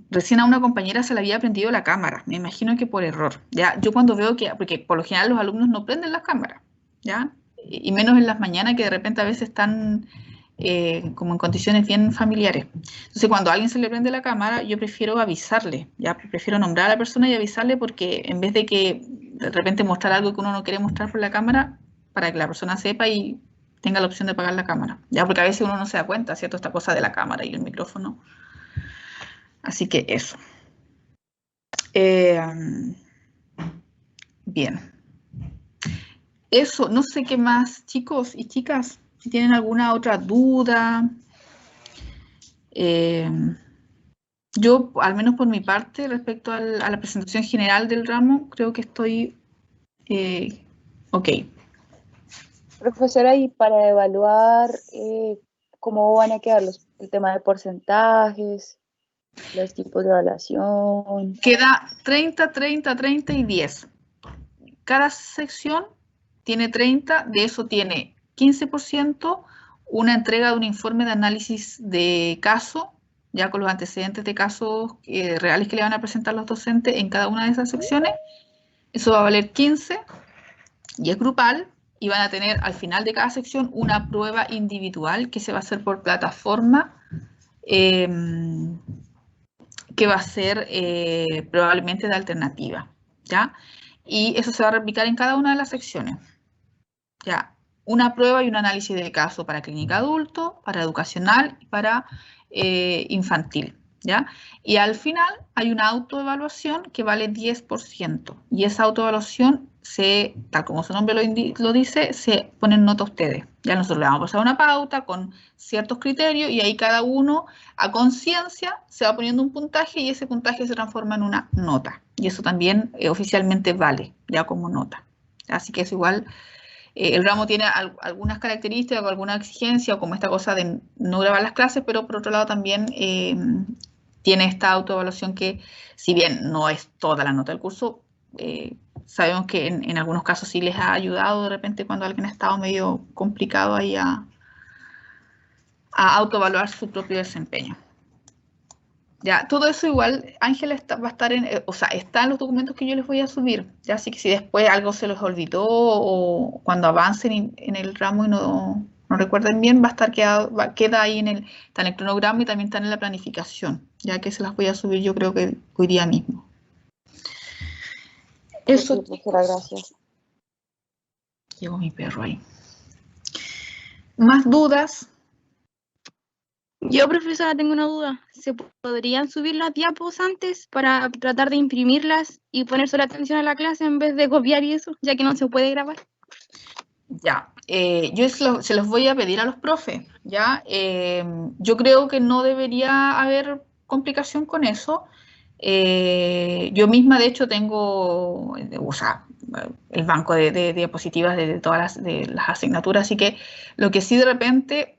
recién a una compañera se le había prendido la cámara, me imagino que por error, ¿ya? Yo cuando veo que, porque por lo general los alumnos no prenden las cámaras, ¿ya? Y menos en las mañanas que de repente a veces están como en condiciones bien familiares. Entonces cuando a alguien se le prende la cámara, yo prefiero avisarle, ¿ya? Prefiero nombrar a la persona y avisarle porque en vez de que de repente mostrar algo que uno no quiere mostrar por la cámara, para que la persona sepa y tenga la opción de apagar la cámara, ¿ya? Porque a veces uno no se da cuenta, ¿cierto? Esta cosa de la cámara y el micrófono. Así que eso. Bien. Eso, no sé qué más, chicos y chicas, si tienen alguna otra duda. Yo, al menos por mi parte, respecto a la presentación general del ramo, creo que estoy ok. Profesora, y para evaluar cómo van a quedar el tema de porcentajes, los tipos de evaluación. Queda 30, 30, 30 y 10. Cada sección tiene 30, de eso tiene 15%, una entrega de un informe de análisis de caso, ya con los antecedentes de casos reales que le van a presentar los docentes en cada una de esas secciones. Eso va a valer 15 y es grupal, y van a tener al final de cada sección una prueba individual que se va a hacer por plataforma, que va a ser probablemente de alternativa, ¿ya? Y eso se va a replicar en cada una de las secciones. Ya, una prueba y un análisis de caso para clínica adulto, para educacional y para infantil, ¿ya? Y al final hay una autoevaluación que vale 10%, y esa autoevaluación, tal como su nombre lo dice, se ponen nota a ustedes. Ya nosotros le vamos a pasar una pauta con ciertos criterios y ahí cada uno a conciencia se va poniendo un puntaje y ese puntaje se transforma en una nota. Y eso también oficialmente vale ya como nota. Así que es igual. El ramo tiene algunas características o alguna exigencia, como esta cosa de no grabar las clases, pero por otro lado también tiene esta autoevaluación que, si bien no es toda la nota del curso, sabemos que en algunos casos sí les ha ayudado de repente cuando alguien ha estado medio complicado ahí a autoevaluar su propio desempeño. Ya, todo eso igual, Ángela va a estar está en los documentos que yo les voy a subir. Ya, así que si después algo se les olvidó o cuando avancen en el ramo y no recuerden bien, queda ahí está en el cronograma y también está en la planificación, ya que se las voy a subir yo creo que hoy día mismo. Eso. Sí, profesora, gracias. Llegó mi perro ahí. ¿Más dudas? Yo, profesora, tengo una duda. ¿Se podrían subir las diapos antes para tratar de imprimirlas y poner solo atención a la clase en vez de copiar y eso, ya que no se puede grabar? Ya, yo se los voy a pedir a los profes, ¿ya? Yo creo que no debería haber complicación con eso. Yo misma, de hecho, tengo, el banco de diapositivas de todas las asignaturas, así que lo que sí de repente,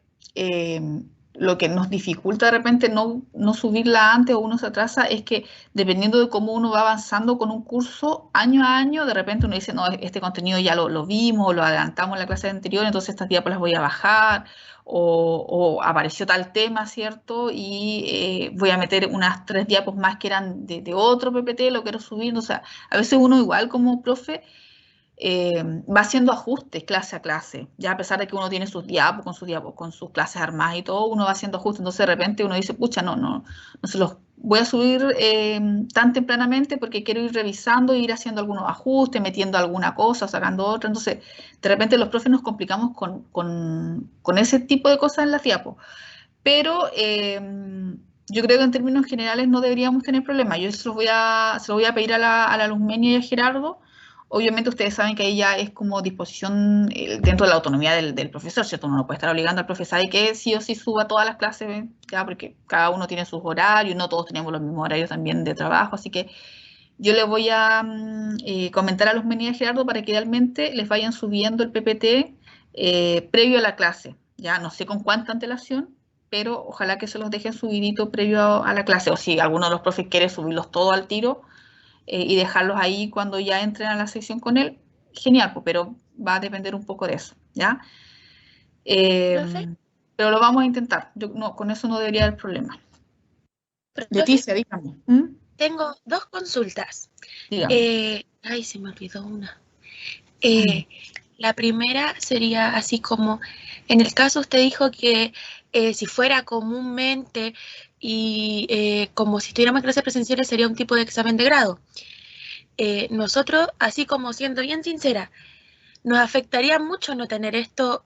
lo que nos dificulta de repente no subirla antes o uno se atrasa es que dependiendo de cómo uno va avanzando con un curso año a año, de repente uno dice, no, este contenido ya lo vimos, lo adelantamos en la clase anterior, entonces estas diapos las voy a bajar, o apareció tal tema, ¿cierto? Y voy a meter unas 3 diapos más que eran de otro PPT, lo quiero subir, o sea, a veces uno igual como profe va haciendo ajustes clase a clase, ya a pesar de que uno tiene sus diapos, con sus clases armadas y todo, uno va haciendo ajustes, entonces de repente uno dice, pucha, no se los voy a subir tan tempranamente porque quiero ir revisando, ir haciendo algunos ajustes, metiendo alguna cosa, sacando otra, entonces de repente los profes nos complicamos con ese tipo de cosas en las diapos, pero yo creo que en términos generales no deberíamos tener problemas. Yo se lo voy a pedir a la Luzmenia y a Gerardo. Obviamente ustedes saben que ahí ya es como disposición dentro de la autonomía del profesor, ¿cierto? Uno no puede estar obligando al profesor y que sí o sí suba todas las clases, ya, porque cada uno tiene sus horarios, no todos tenemos los mismos horarios también de trabajo, así que yo le voy a comentar a Luzmenia y a Gerardo para que realmente les vayan subiendo el PPT previo a la clase, ya no sé con cuánta antelación, pero ojalá que se los dejen subidito previo a la clase, o si alguno de los profes quiere subirlos todos al tiro y dejarlos ahí cuando ya entren a la sección con él, genial, pues, pero va a depender un poco de eso, ¿ya? Pero lo vamos a intentar, con eso no debería haber problema. Profe, Leticia, dígame. tengo 2 consultas. Dígame. Ay, se me olvidó una. Mm. La primera sería así como, en el caso usted dijo que si fuera comúnmente y como si estuviéramos en clases presenciales sería un tipo de examen de grado. Nosotros, así como siendo bien sincera, nos afectaría mucho no tener esto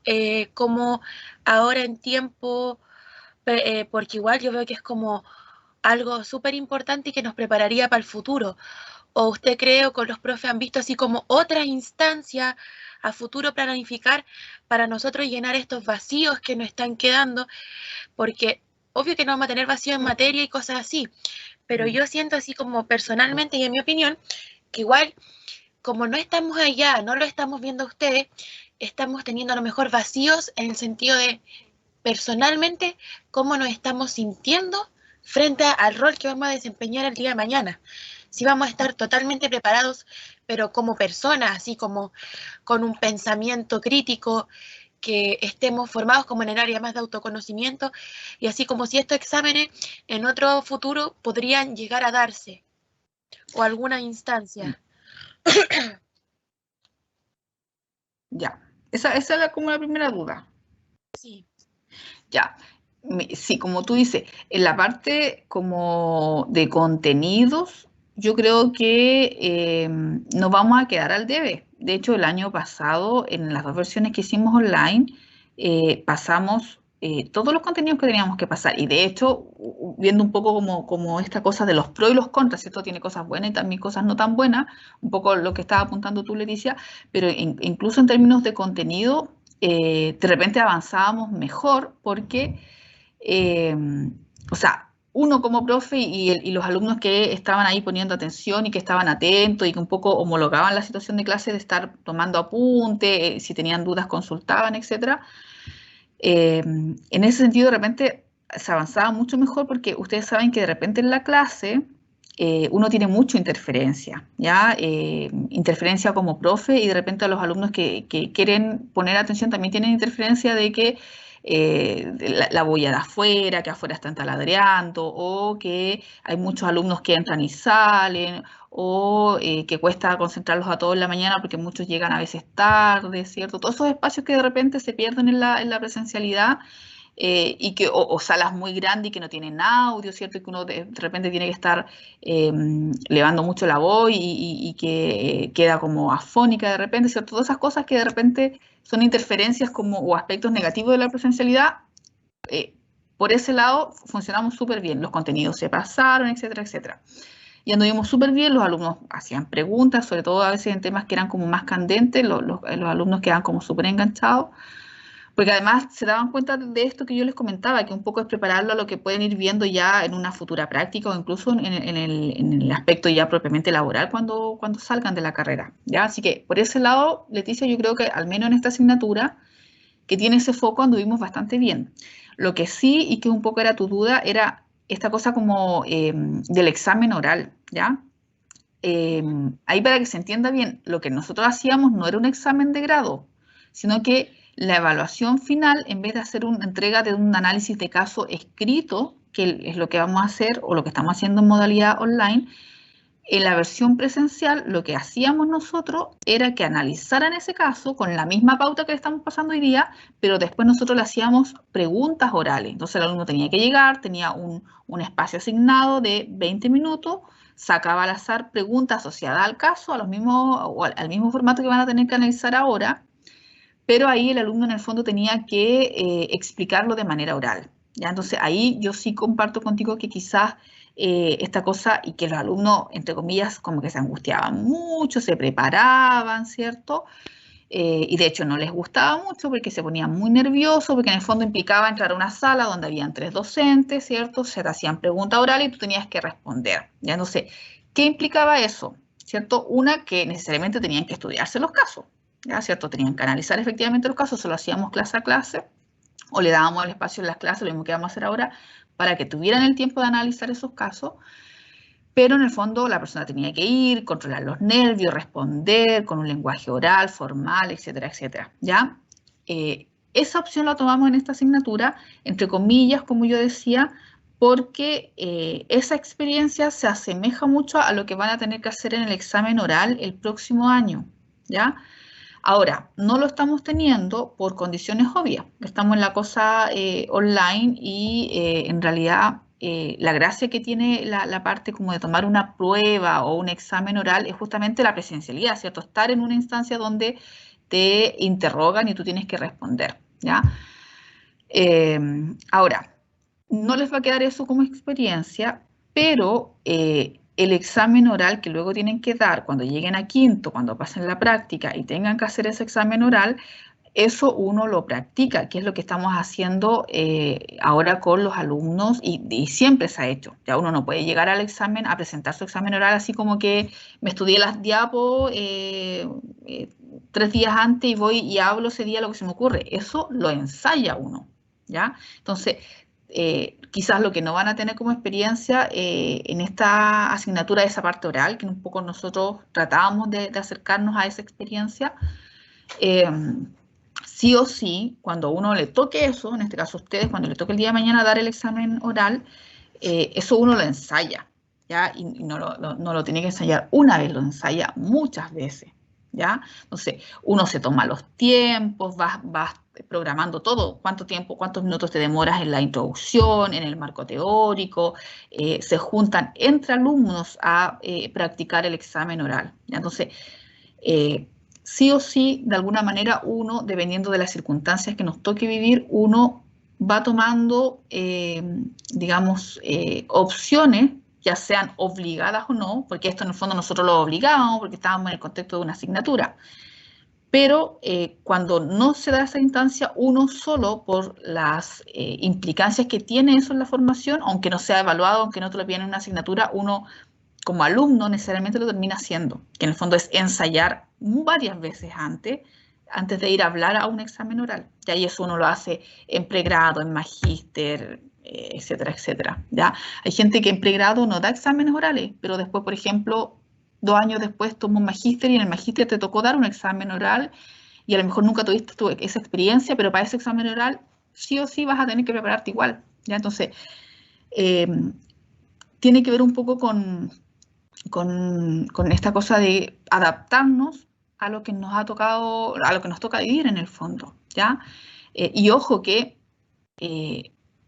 como ahora en tiempo, porque igual yo veo que es como algo súper importante y que nos prepararía para el futuro. ¿O usted cree o con los profes han visto así como otra instancia a futuro planificar para nosotros llenar estos vacíos que nos están quedando? Porque obvio que no vamos a tener vacío en materia y cosas así, pero yo siento así como personalmente y en mi opinión, que igual como no estamos allá, no lo estamos viendo a ustedes, estamos teniendo a lo mejor vacíos en el sentido de personalmente cómo nos estamos sintiendo frente al rol que vamos a desempeñar el día de mañana. Si vamos a estar totalmente preparados, pero como personas, así como con un pensamiento crítico, que estemos formados como en el área más de autoconocimiento, y así como si estos exámenes en otro futuro podrían llegar a darse, o alguna instancia. Ya. Esa es como la primera duda. Sí. Ya. Sí, como tú dices, en la parte como de contenidos, yo creo que nos vamos a quedar al debe. De hecho, el año pasado, en las 2 versiones que hicimos online, pasamos todos los contenidos que teníamos que pasar. Y de hecho, viendo un poco como esta cosa de los pros y los contras, esto tiene cosas buenas y también cosas no tan buenas, un poco lo que estaba apuntando tú, Leticia, pero incluso en términos de contenido, de repente avanzábamos mejor porque o sea, uno como profe y los alumnos que estaban ahí poniendo atención y que estaban atentos y que un poco homologaban la situación de clase de estar tomando apunte, si tenían dudas consultaban, etc. En ese sentido, de repente se avanzaba mucho mejor porque ustedes saben que de repente en la clase uno tiene mucha interferencia, ¿ya? Interferencia como profe y de repente a los alumnos que quieren poner atención también tienen interferencia de que la bulla de afuera, que afuera están taladreando, o que hay muchos alumnos que entran y salen, o que cuesta concentrarlos a todos en la mañana porque muchos llegan a veces tarde, ¿cierto? Todos esos espacios que de repente se pierden en la presencialidad y que, o salas muy grandes y que no tienen audio, ¿cierto? Y que uno de repente tiene que estar elevando mucho la voz y que queda como afónica de repente, ¿cierto? Todas esas cosas que de repente son interferencias como, o aspectos negativos de la presencialidad, por ese lado funcionamos súper bien, los contenidos se pasaron, etcétera, etcétera. Y anduvimos súper bien, los alumnos hacían preguntas, sobre todo a veces en temas que eran como más candentes, los alumnos quedaban como súper enganchados, porque además se daban cuenta de esto que yo les comentaba, que un poco es prepararlo a lo que pueden ir viendo ya en una futura práctica o incluso en el aspecto ya propiamente laboral cuando salgan de la carrera, ¿ya? Así que por ese lado, Leticia, yo creo que al menos en esta asignatura que tiene ese foco anduvimos bastante bien. Lo que sí, y que un poco era tu duda, era esta cosa como del examen oral, ¿ya? Ahí para que se entienda bien, lo que nosotros hacíamos no era un examen de grado, sino que la evaluación final, en vez de hacer una entrega de un análisis de caso escrito, que es lo que vamos a hacer o lo que estamos haciendo en modalidad online, en la versión presencial lo que hacíamos nosotros era que analizaran ese caso con la misma pauta que le estamos pasando hoy día, pero después nosotros le hacíamos preguntas orales. Entonces el alumno tenía que llegar, tenía un espacio asignado de 20 minutos, sacaba al azar preguntas asociadas al caso, a los mismos, o al mismo formato que van a tener que analizar ahora, pero ahí el alumno en el fondo tenía que explicarlo de manera oral, ¿ya? Entonces ahí yo sí comparto contigo que quizás esta cosa y que los alumnos, entre comillas, como que se angustiaban mucho, se preparaban, ¿cierto? Y de hecho no les gustaba mucho porque se ponían muy nerviosos, porque en el fondo implicaba entrar a una sala donde habían 3 docentes, ¿cierto? Se te hacían preguntas orales y tú tenías que responder, ¿ya? No sé, ¿qué implicaba eso? ¿Cierto? Una, que necesariamente tenían que estudiarse los casos, ¿ya? ¿Cierto? Tenían que analizar efectivamente los casos, se lo hacíamos clase a clase, o le dábamos el espacio en las clases, lo mismo que vamos a hacer ahora, para que tuvieran el tiempo de analizar esos casos, pero en el fondo la persona tenía que ir, controlar los nervios, responder con un lenguaje oral, formal, etcétera, etcétera, ¿ya? Esa opción la tomamos en esta asignatura, entre comillas, como yo decía, porque esa experiencia se asemeja mucho a lo que van a tener que hacer en el examen oral el próximo año, ¿ya? Ahora, no lo estamos teniendo por condiciones obvias. Estamos en la cosa online y en realidad la gracia que tiene la parte como de tomar una prueba o un examen oral es justamente la presencialidad, ¿cierto? Estar en una instancia donde te interrogan y tú tienes que responder, ¿ya? Ahora, no les va a quedar eso como experiencia, pero el examen oral que luego tienen que dar cuando lleguen a quinto, cuando pasen la práctica y tengan que hacer ese examen oral, eso uno lo practica, que es lo que estamos haciendo ahora con los alumnos y siempre se ha hecho. Ya uno no puede llegar al examen, a presentar su examen oral así como que me estudié las diapos 3 días antes y voy y hablo ese día lo que se me ocurre. Eso lo ensaya uno, ¿ya? Entonces, quizás lo que no van a tener como experiencia en esta asignatura de esa parte oral, que un poco nosotros tratábamos de acercarnos a esa experiencia, sí o sí, cuando uno le toque eso, en este caso a ustedes, cuando le toque el día de mañana dar el examen oral, eso uno lo ensaya, ¿ya? Y no lo tiene que ensayar una vez, lo ensaya muchas veces, ¿ya? Entonces, uno se toma los tiempos, vas programando todo, cuánto tiempo, cuántos minutos te demoras en la introducción, en el marco teórico, se juntan entre alumnos a practicar el examen oral, ¿ya? Entonces, sí o sí, de alguna manera, uno, dependiendo de las circunstancias que nos toque vivir, uno va tomando, digamos, opciones, ya sean obligadas o no, porque esto en el fondo nosotros lo obligábamos porque estábamos en el contexto de una asignatura. Pero cuando no se da esa instancia, uno solo por las implicancias que tiene eso en la formación, aunque no sea evaluado, aunque no te lo piden en una asignatura, uno como alumno necesariamente lo termina haciendo, que en el fondo es ensayar varias veces antes de ir a hablar a un examen oral. Y ahí eso uno lo hace en pregrado, en magíster, etcétera, etcétera. ¿Ya? Hay gente que en pregrado no da exámenes orales, pero después, por ejemplo, 2 años después toma un magíster y en el magíster te tocó dar un examen oral y a lo mejor nunca tuviste esa experiencia, pero para ese examen oral sí o sí vas a tener que prepararte igual. ¿Ya? Entonces, tiene que ver un poco con esta cosa de adaptarnos a lo que nos ha tocado, a lo que nos toca vivir en el fondo, ¿ya? Y ojo que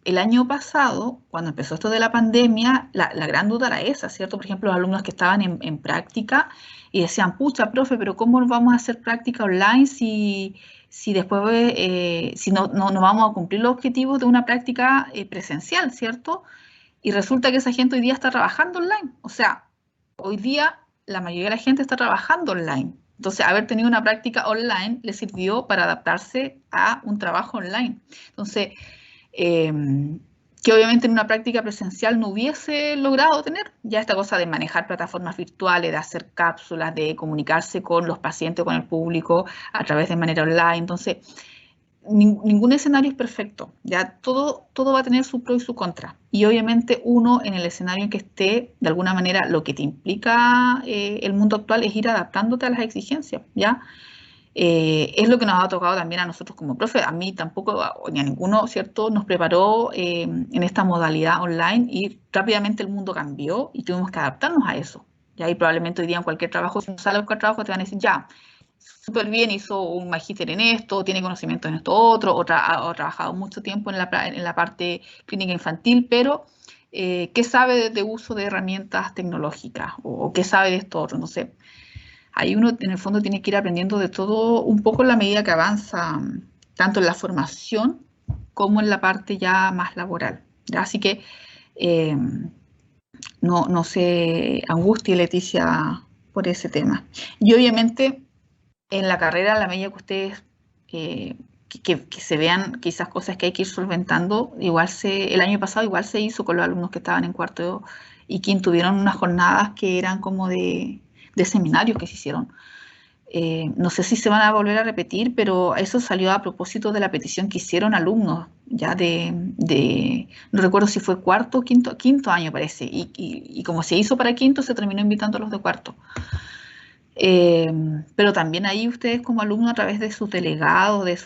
el año pasado, cuando empezó esto de la pandemia, la gran duda era esa, ¿cierto? Por ejemplo, los alumnos que estaban en práctica y decían, pucha, profe, pero ¿cómo vamos a hacer práctica online si después, si no vamos a cumplir los objetivos de una práctica presencial, ¿cierto? Y resulta que esa gente hoy día está trabajando online, o sea, hoy día la mayoría de la gente está trabajando online. Entonces, haber tenido una práctica online le sirvió para adaptarse a un trabajo online. Entonces, que obviamente en una práctica presencial no hubiese logrado tener ya esta cosa de manejar plataformas virtuales, de hacer cápsulas, de comunicarse con los pacientes, con el público a través de manera online. Entonces, ningún escenario es perfecto, ya todo va a tener su pro y su contra. Y obviamente uno en el escenario en que esté, de alguna manera, lo que te implica el mundo actual es ir adaptándote a las exigencias, ¿ya? Es lo que nos ha tocado también a nosotros como profe. A mí tampoco, ni a ninguno, ¿cierto? Nos preparó en esta modalidad online y rápidamente el mundo cambió y tuvimos que adaptarnos a eso. ¿Ya? Y probablemente hoy día en cualquier trabajo, si no sale a buscar trabajo, te van a decir, ya, súper bien, hizo un magíster en esto, tiene conocimiento en esto otro, o ha trabajado mucho tiempo en la parte clínica infantil, pero ¿qué sabe de uso de herramientas tecnológicas? ¿O qué sabe de esto otro? No sé. Ahí uno en el fondo tiene que ir aprendiendo de todo un poco en la medida que avanza, tanto en la formación como en la parte ya más laboral. ¿Ya? Así que no se angustie, Leticia, por ese tema. Y obviamente en la carrera, a la medida que ustedes que se vean quizás cosas que hay que ir solventando, el año pasado igual se hizo con los alumnos que estaban en cuarto y quinto, tuvieron unas jornadas que eran como de seminarios que se hicieron. No sé si se van a volver a repetir, pero eso salió a propósito de la petición que hicieron alumnos, ya no recuerdo si fue cuarto o quinto año parece, y como se hizo para quinto, se terminó invitando a los de cuarto. Pero también ahí ustedes como alumnos a través de sus delegados, de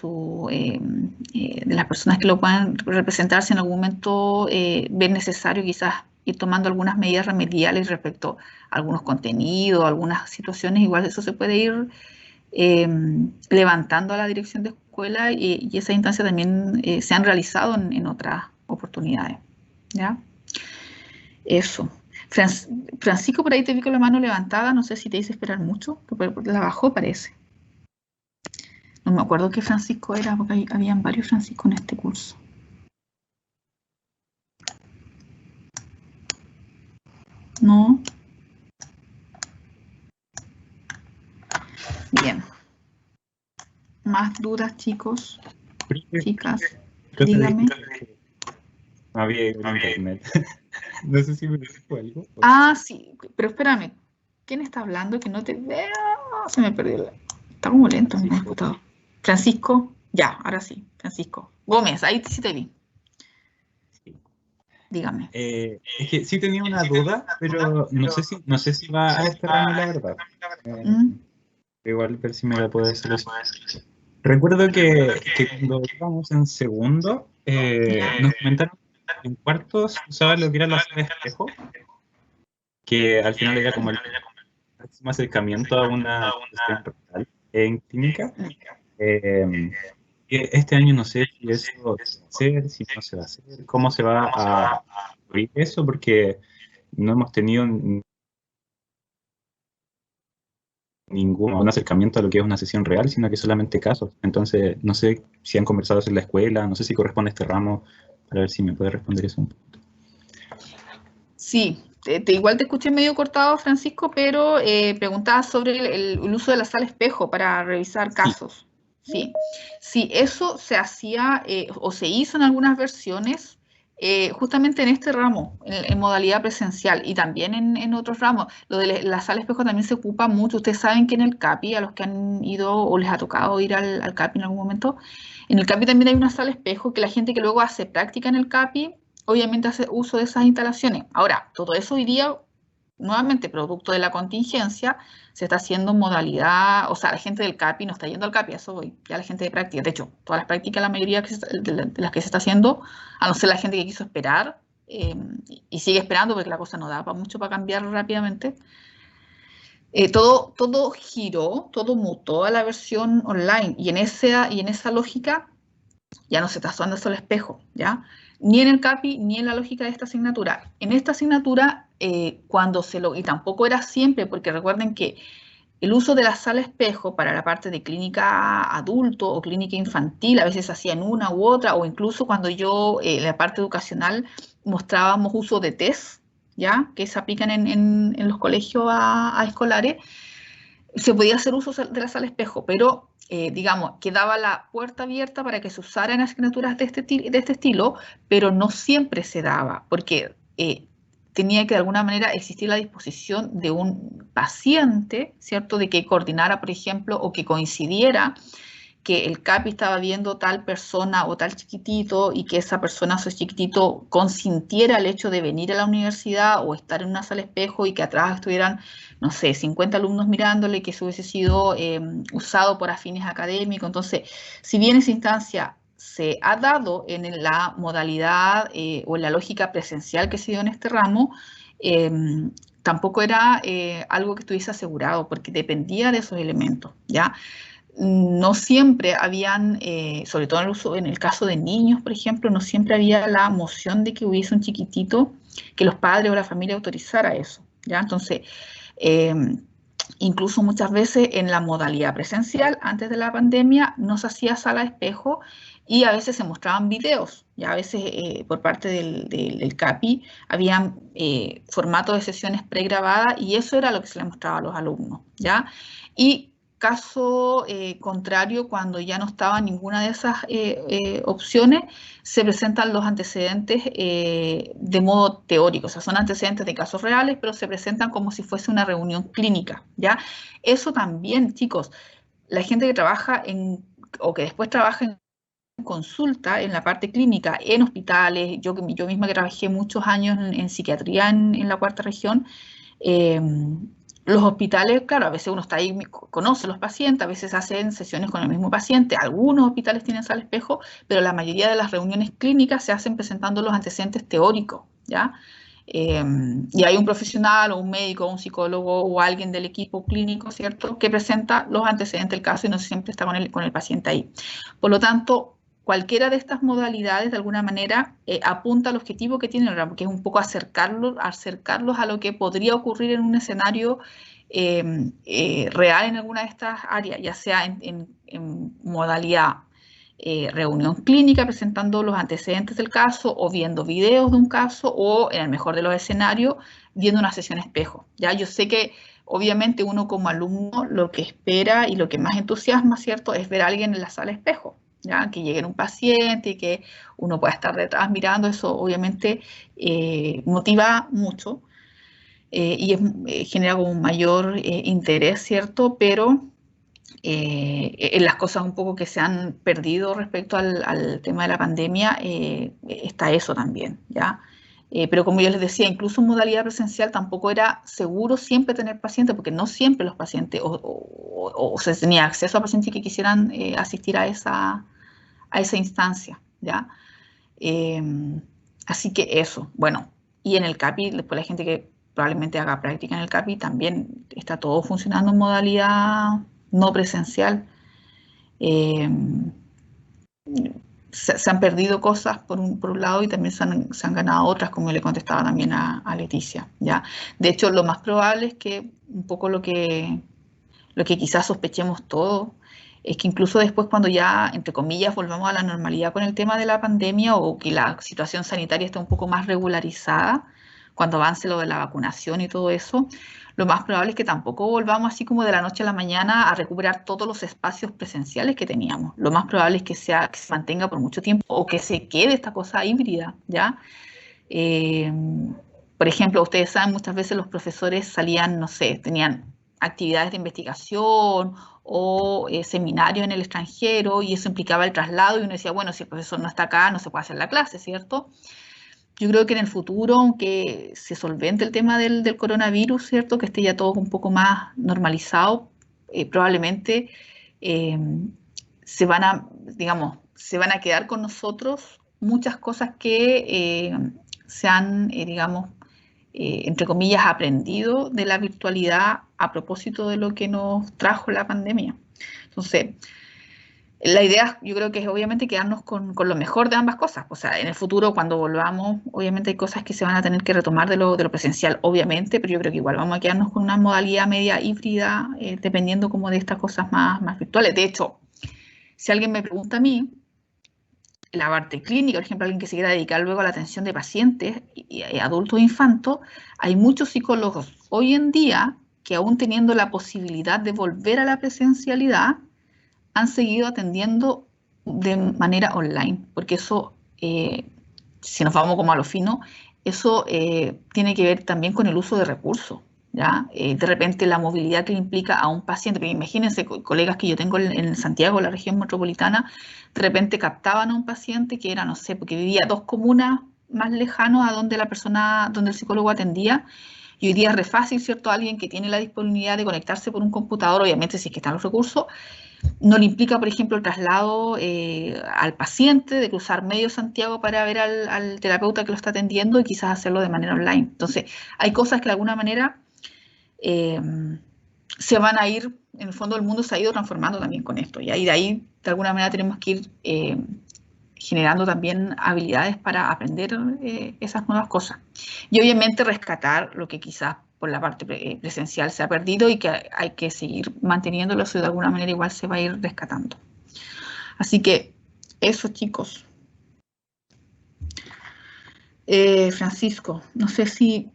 las personas que lo puedan representar, si en algún momento ven necesario quizás ir tomando algunas medidas remediales respecto a algunos contenidos, algunas situaciones, igual eso se puede ir levantando a la dirección de escuela y esa instancia también se han realizado en otras oportunidades. ¿Ya? Eso. Francisco, por ahí te vi con la mano levantada, no sé si te hice esperar mucho, la bajó parece. No me acuerdo qué Francisco era, porque habían varios Francisco en este curso. No. Bien. ¿Más dudas, chicos? Chicas, dígame. Había internet. No sé si me dijo algo. Ah, sí, pero espérame. ¿Quién está hablando? Que no te veo. Se me perdió. Está como lento mi computador. Francisco. Ya, ahora sí. Francisco. Gómez, ahí sí te vi. Sí. Dígame. Es que sí tenía una duda, pero no sé si va a este ramo, la verdad. Igual ver si me la puede solucionar. Recuerdo que cuando íbamos en segundo, nos comentaron que en cuarto se usaba lo que era la sala de espejo, que al final era como el máximo acercamiento a una sesión real en clínica. Este año no sé si eso va a hacer, si no se va a hacer, cómo se va a abrir eso, porque no hemos tenido ningún acercamiento a lo que es una sesión real, sino que solamente casos. Entonces, no sé si han conversado eso en la escuela, no sé si corresponde a este ramo, para ver si me puede responder eso un poco. Sí, igual te escuché medio cortado, Francisco, pero preguntabas sobre el uso de la sala espejo para revisar casos. Sí, eso se hacía o se hizo en algunas versiones, justamente en este ramo, en modalidad presencial y también en otros ramos. Lo de la sala espejo también se ocupa mucho. Ustedes saben que en el CAPI, a los que han ido o les ha tocado ir al CAPI en algún momento, en el CAPI también hay una sala espejo que la gente que luego hace práctica en el CAPI, obviamente hace uso de esas instalaciones. Ahora, todo eso hoy día, nuevamente, producto de la contingencia, se está haciendo en modalidad, o sea, la gente del CAPI no está yendo al CAPI, a eso voy, ya la gente de práctica. De hecho, todas las prácticas, la mayoría de las que se está haciendo, a no ser la gente que quiso esperar, y sigue esperando porque la cosa no da para mucho para cambiar rápidamente, todo giró, todo mutó a la versión online, y en esa lógica ya no se está usando solo espejo, ¿ya? Ni en el CAPI, ni en la lógica de esta asignatura. En esta asignatura, y tampoco era siempre, porque recuerden que el uso de la sala espejo para la parte de clínica adulto o clínica infantil, a veces hacían una u otra, o incluso cuando yo, en la parte educacional, mostrábamos uso de test, ¿ya? Que se aplican en los colegios a escolares, se podía hacer uso de la sala espejo, pero digamos, quedaba la puerta abierta para que se usaran asignaturas de este estilo, pero no siempre se daba, porque tenía que de alguna manera existir la disposición de un paciente, ¿cierto? De que coordinara, por ejemplo, o que coincidiera que el CAPI estaba viendo tal persona o tal chiquitito y que esa persona o ese chiquitito consintiera el hecho de venir a la universidad o estar en una sala espejo y que atrás estuvieran, no sé, 50 alumnos mirándole, que eso hubiese sido usado por afines académicos. Entonces, si bien esa instancia se ha dado en la modalidad o en la lógica presencial que se dio en este ramo, tampoco era algo que estuviese asegurado, porque dependía de esos elementos, ¿ya? No siempre habían, sobre todo en el caso de niños, por ejemplo, no siempre había la moción de que hubiese un chiquitito, que los padres o la familia autorizara eso, ¿ya? Entonces, incluso muchas veces en la modalidad presencial, antes de la pandemia, no se hacía sala de espejo y a veces se mostraban videos, ya a veces por parte del CAPI habían formatos de sesiones pregrabadas y eso era lo que se les mostraba a los alumnos, ¿ya? Y caso contrario, cuando ya no estaba ninguna de esas opciones, se presentan los antecedentes de modo teórico, o sea, son antecedentes de casos reales, pero se presentan como si fuese una reunión clínica, ¿ya? Eso también, chicos, la gente que trabaja o que después trabaja en consulta, en la parte clínica, en hospitales, yo misma que trabajé muchos años en psiquiatría en la cuarta región, Los hospitales, claro, a veces uno está ahí, conoce a los pacientes, a veces hacen sesiones con el mismo paciente. Algunos hospitales tienen sala espejo, pero la mayoría de las reuniones clínicas se hacen presentando los antecedentes teóricos, ¿ya? Y hay un profesional o un médico o un psicólogo o alguien del equipo clínico, ¿cierto?, que presenta los antecedentes del caso y no siempre está con el paciente ahí. Por lo tanto, cualquiera de estas modalidades, de alguna manera, apunta al objetivo que tiene el RAM, que es un poco acercarlos a lo que podría ocurrir en un escenario real en alguna de estas áreas, ya sea en modalidad reunión clínica presentando los antecedentes del caso o viendo videos de un caso o, en el mejor de los escenarios, viendo una sesión espejo. ¿Ya? Yo sé que obviamente uno como alumno lo que espera y lo que más entusiasma, ¿cierto?, es ver a alguien en la sala espejo, ¿ya? Que llegue un paciente y que uno pueda estar detrás mirando, eso obviamente motiva mucho y genera como un mayor interés, ¿cierto? Pero en las cosas un poco que se han perdido respecto al tema de la pandemia, está eso también, ¿ya? Pero como yo les decía, incluso en modalidad presencial tampoco era seguro siempre tener pacientes, porque no siempre los pacientes, o se tenía acceso a pacientes que quisieran asistir a esa instancia, ¿ya? Así que eso, bueno, y en el CAPI, después la gente que probablemente haga práctica en el CAPI, también está todo funcionando en modalidad no presencial. Se han perdido cosas por un lado y también se han ganado otras, como le contestaba también a Leticia, ¿ya? De hecho, lo más probable es que un poco lo que quizás sospechemos todos es que incluso después, cuando ya, entre comillas, volvamos a la normalidad con el tema de la pandemia o que la situación sanitaria esté un poco más regularizada, cuando avance lo de la vacunación y todo eso, lo más probable es que tampoco volvamos así como de la noche a la mañana a recuperar todos los espacios presenciales que teníamos. Lo más probable es que se mantenga por mucho tiempo o que se quede esta cosa híbrida, ¿ya? Por ejemplo, ustedes saben, muchas veces los profesores salían, no sé, tenían actividades de investigación o seminarios en el extranjero y eso implicaba el traslado y uno decía, bueno, si el profesor no está acá, no se puede hacer la clase, ¿cierto? Yo creo que en el futuro, aunque se solvente el tema del coronavirus, ¿cierto?, que esté ya todo un poco más normalizado, probablemente se van a quedar con nosotros muchas cosas que se han, digamos, entre comillas, aprendido de la virtualidad a propósito de lo que nos trajo la pandemia. Entonces, la idea yo creo que es obviamente quedarnos con lo mejor de ambas cosas. O sea, en el futuro, cuando volvamos, obviamente hay cosas que se van a tener que retomar de lo presencial, obviamente, pero yo creo que igual vamos a quedarnos con una modalidad media híbrida, dependiendo como de estas cosas más virtuales. De hecho, si alguien me pregunta a mí, la parte clínica, por ejemplo, alguien que se quiera dedicar luego a la atención de pacientes, adultos e infantos, hay muchos psicólogos hoy en día que, aún teniendo la posibilidad de volver a la presencialidad, han seguido atendiendo de manera online, porque eso, si nos vamos como a lo fino, eso tiene que ver también con el uso de recursos, ¿ya? De repente la movilidad que implica a un paciente, porque imagínense, colegas que yo tengo en Santiago, la región metropolitana, de repente captaban a un paciente que era, no sé, porque vivía 2 comunas más lejanos a donde donde el psicólogo atendía. Y hoy día es re fácil, ¿cierto? Alguien que tiene la disponibilidad de conectarse por un computador, obviamente si es que están los recursos, no le implica, por ejemplo, el traslado al paciente, de cruzar medio Santiago para ver al terapeuta que lo está atendiendo y quizás hacerlo de manera online. Entonces, hay cosas que de alguna manera se van a ir, en el fondo el mundo se ha ido transformando también con esto. Y de ahí, de alguna manera, tenemos que ir generando también habilidades para aprender esas nuevas cosas. Y obviamente rescatar lo que quizás por la parte presencial se ha perdido y que hay que seguir manteniéndolo, eso de alguna manera igual se va a ir rescatando. Así que eso, chicos. Francisco, no sé si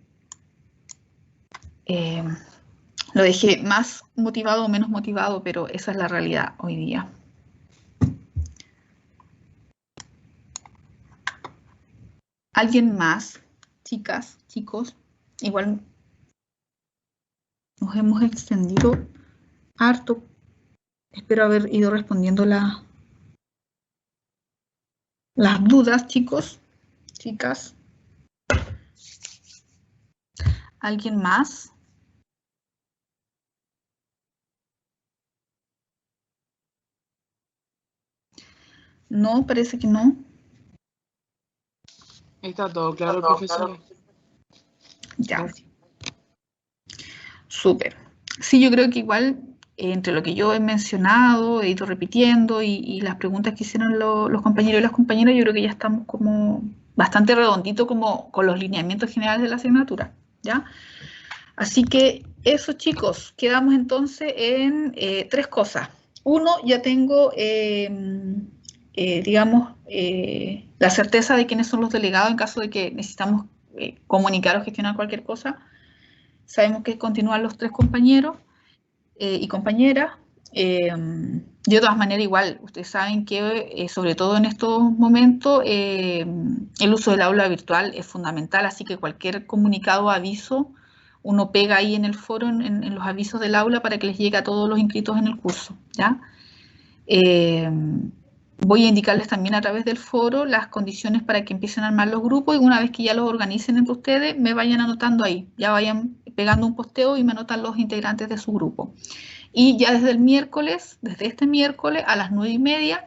lo dejé más motivado o menos motivado, pero esa es la realidad hoy día. ¿Alguien más? Chicas, chicos, igual nos hemos extendido harto. Espero haber ido respondiendo las dudas, chicos, chicas. ¿Alguien más? No, parece que no. Está todo claro, profesora. Ya. Súper. Sí, yo creo que igual, entre lo que yo he mencionado, he ido repitiendo y las preguntas que hicieron los compañeros y las compañeras, yo creo que ya estamos como bastante redondito como con los lineamientos generales de la asignatura, ¿ya? Así que eso, chicos, quedamos entonces en 3 cosas. Uno, ya tengo, digamos, la certeza de quiénes son los delegados en caso de que necesitamos comunicar o gestionar cualquier cosa. Sabemos que continúan los 3 compañeros y compañeras. De todas maneras, igual, ustedes saben que, sobre todo en estos momentos, el uso del aula virtual es fundamental, así que cualquier comunicado o aviso, uno pega ahí en el foro, en los avisos del aula, para que les llegue a todos los inscritos en el curso, ¿ya? Voy a indicarles también a través del foro las condiciones para que empiecen a armar los grupos y una vez que ya los organicen entre ustedes, me vayan anotando ahí, ya vayan pegando un posteo y me anotan los integrantes de su grupo. Y ya desde el miércoles, desde este miércoles a las 9:30,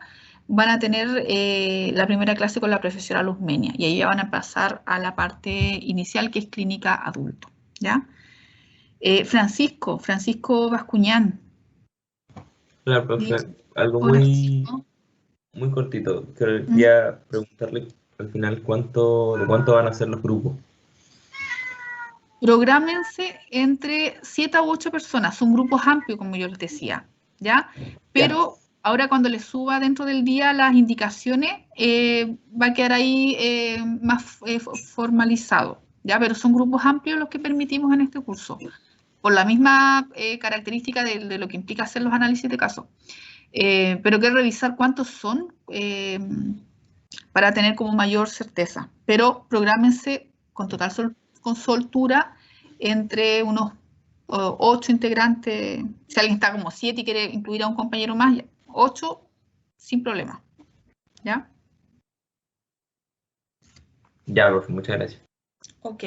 van a tener la primera clase con la profesora Luzmenia y ahí ya van a pasar a la parte inicial que es clínica adulto, ¿ya? Francisco Bascuñán. Hola, profe. Algo Hola, muy, Francisco. muy cortito. Quería preguntarle al final de cuánto van a ser los grupos. Prográmense entre 7 u 8 personas, son grupos amplios, como yo les decía, ¿ya? Pero ahora cuando les suba dentro del día las indicaciones, va a quedar ahí más formalizado, ¿ya? Pero son grupos amplios los que permitimos en este curso, por la misma característica de lo que implica hacer los análisis de caso. Pero hay que revisar cuántos son para tener como mayor certeza. Pero prográmense con total soltura entre unos 8 integrantes. Si alguien está como 7 y quiere incluir a un compañero más, 8 sin problema. ¿Ya? Ya, profe, muchas gracias. Ok.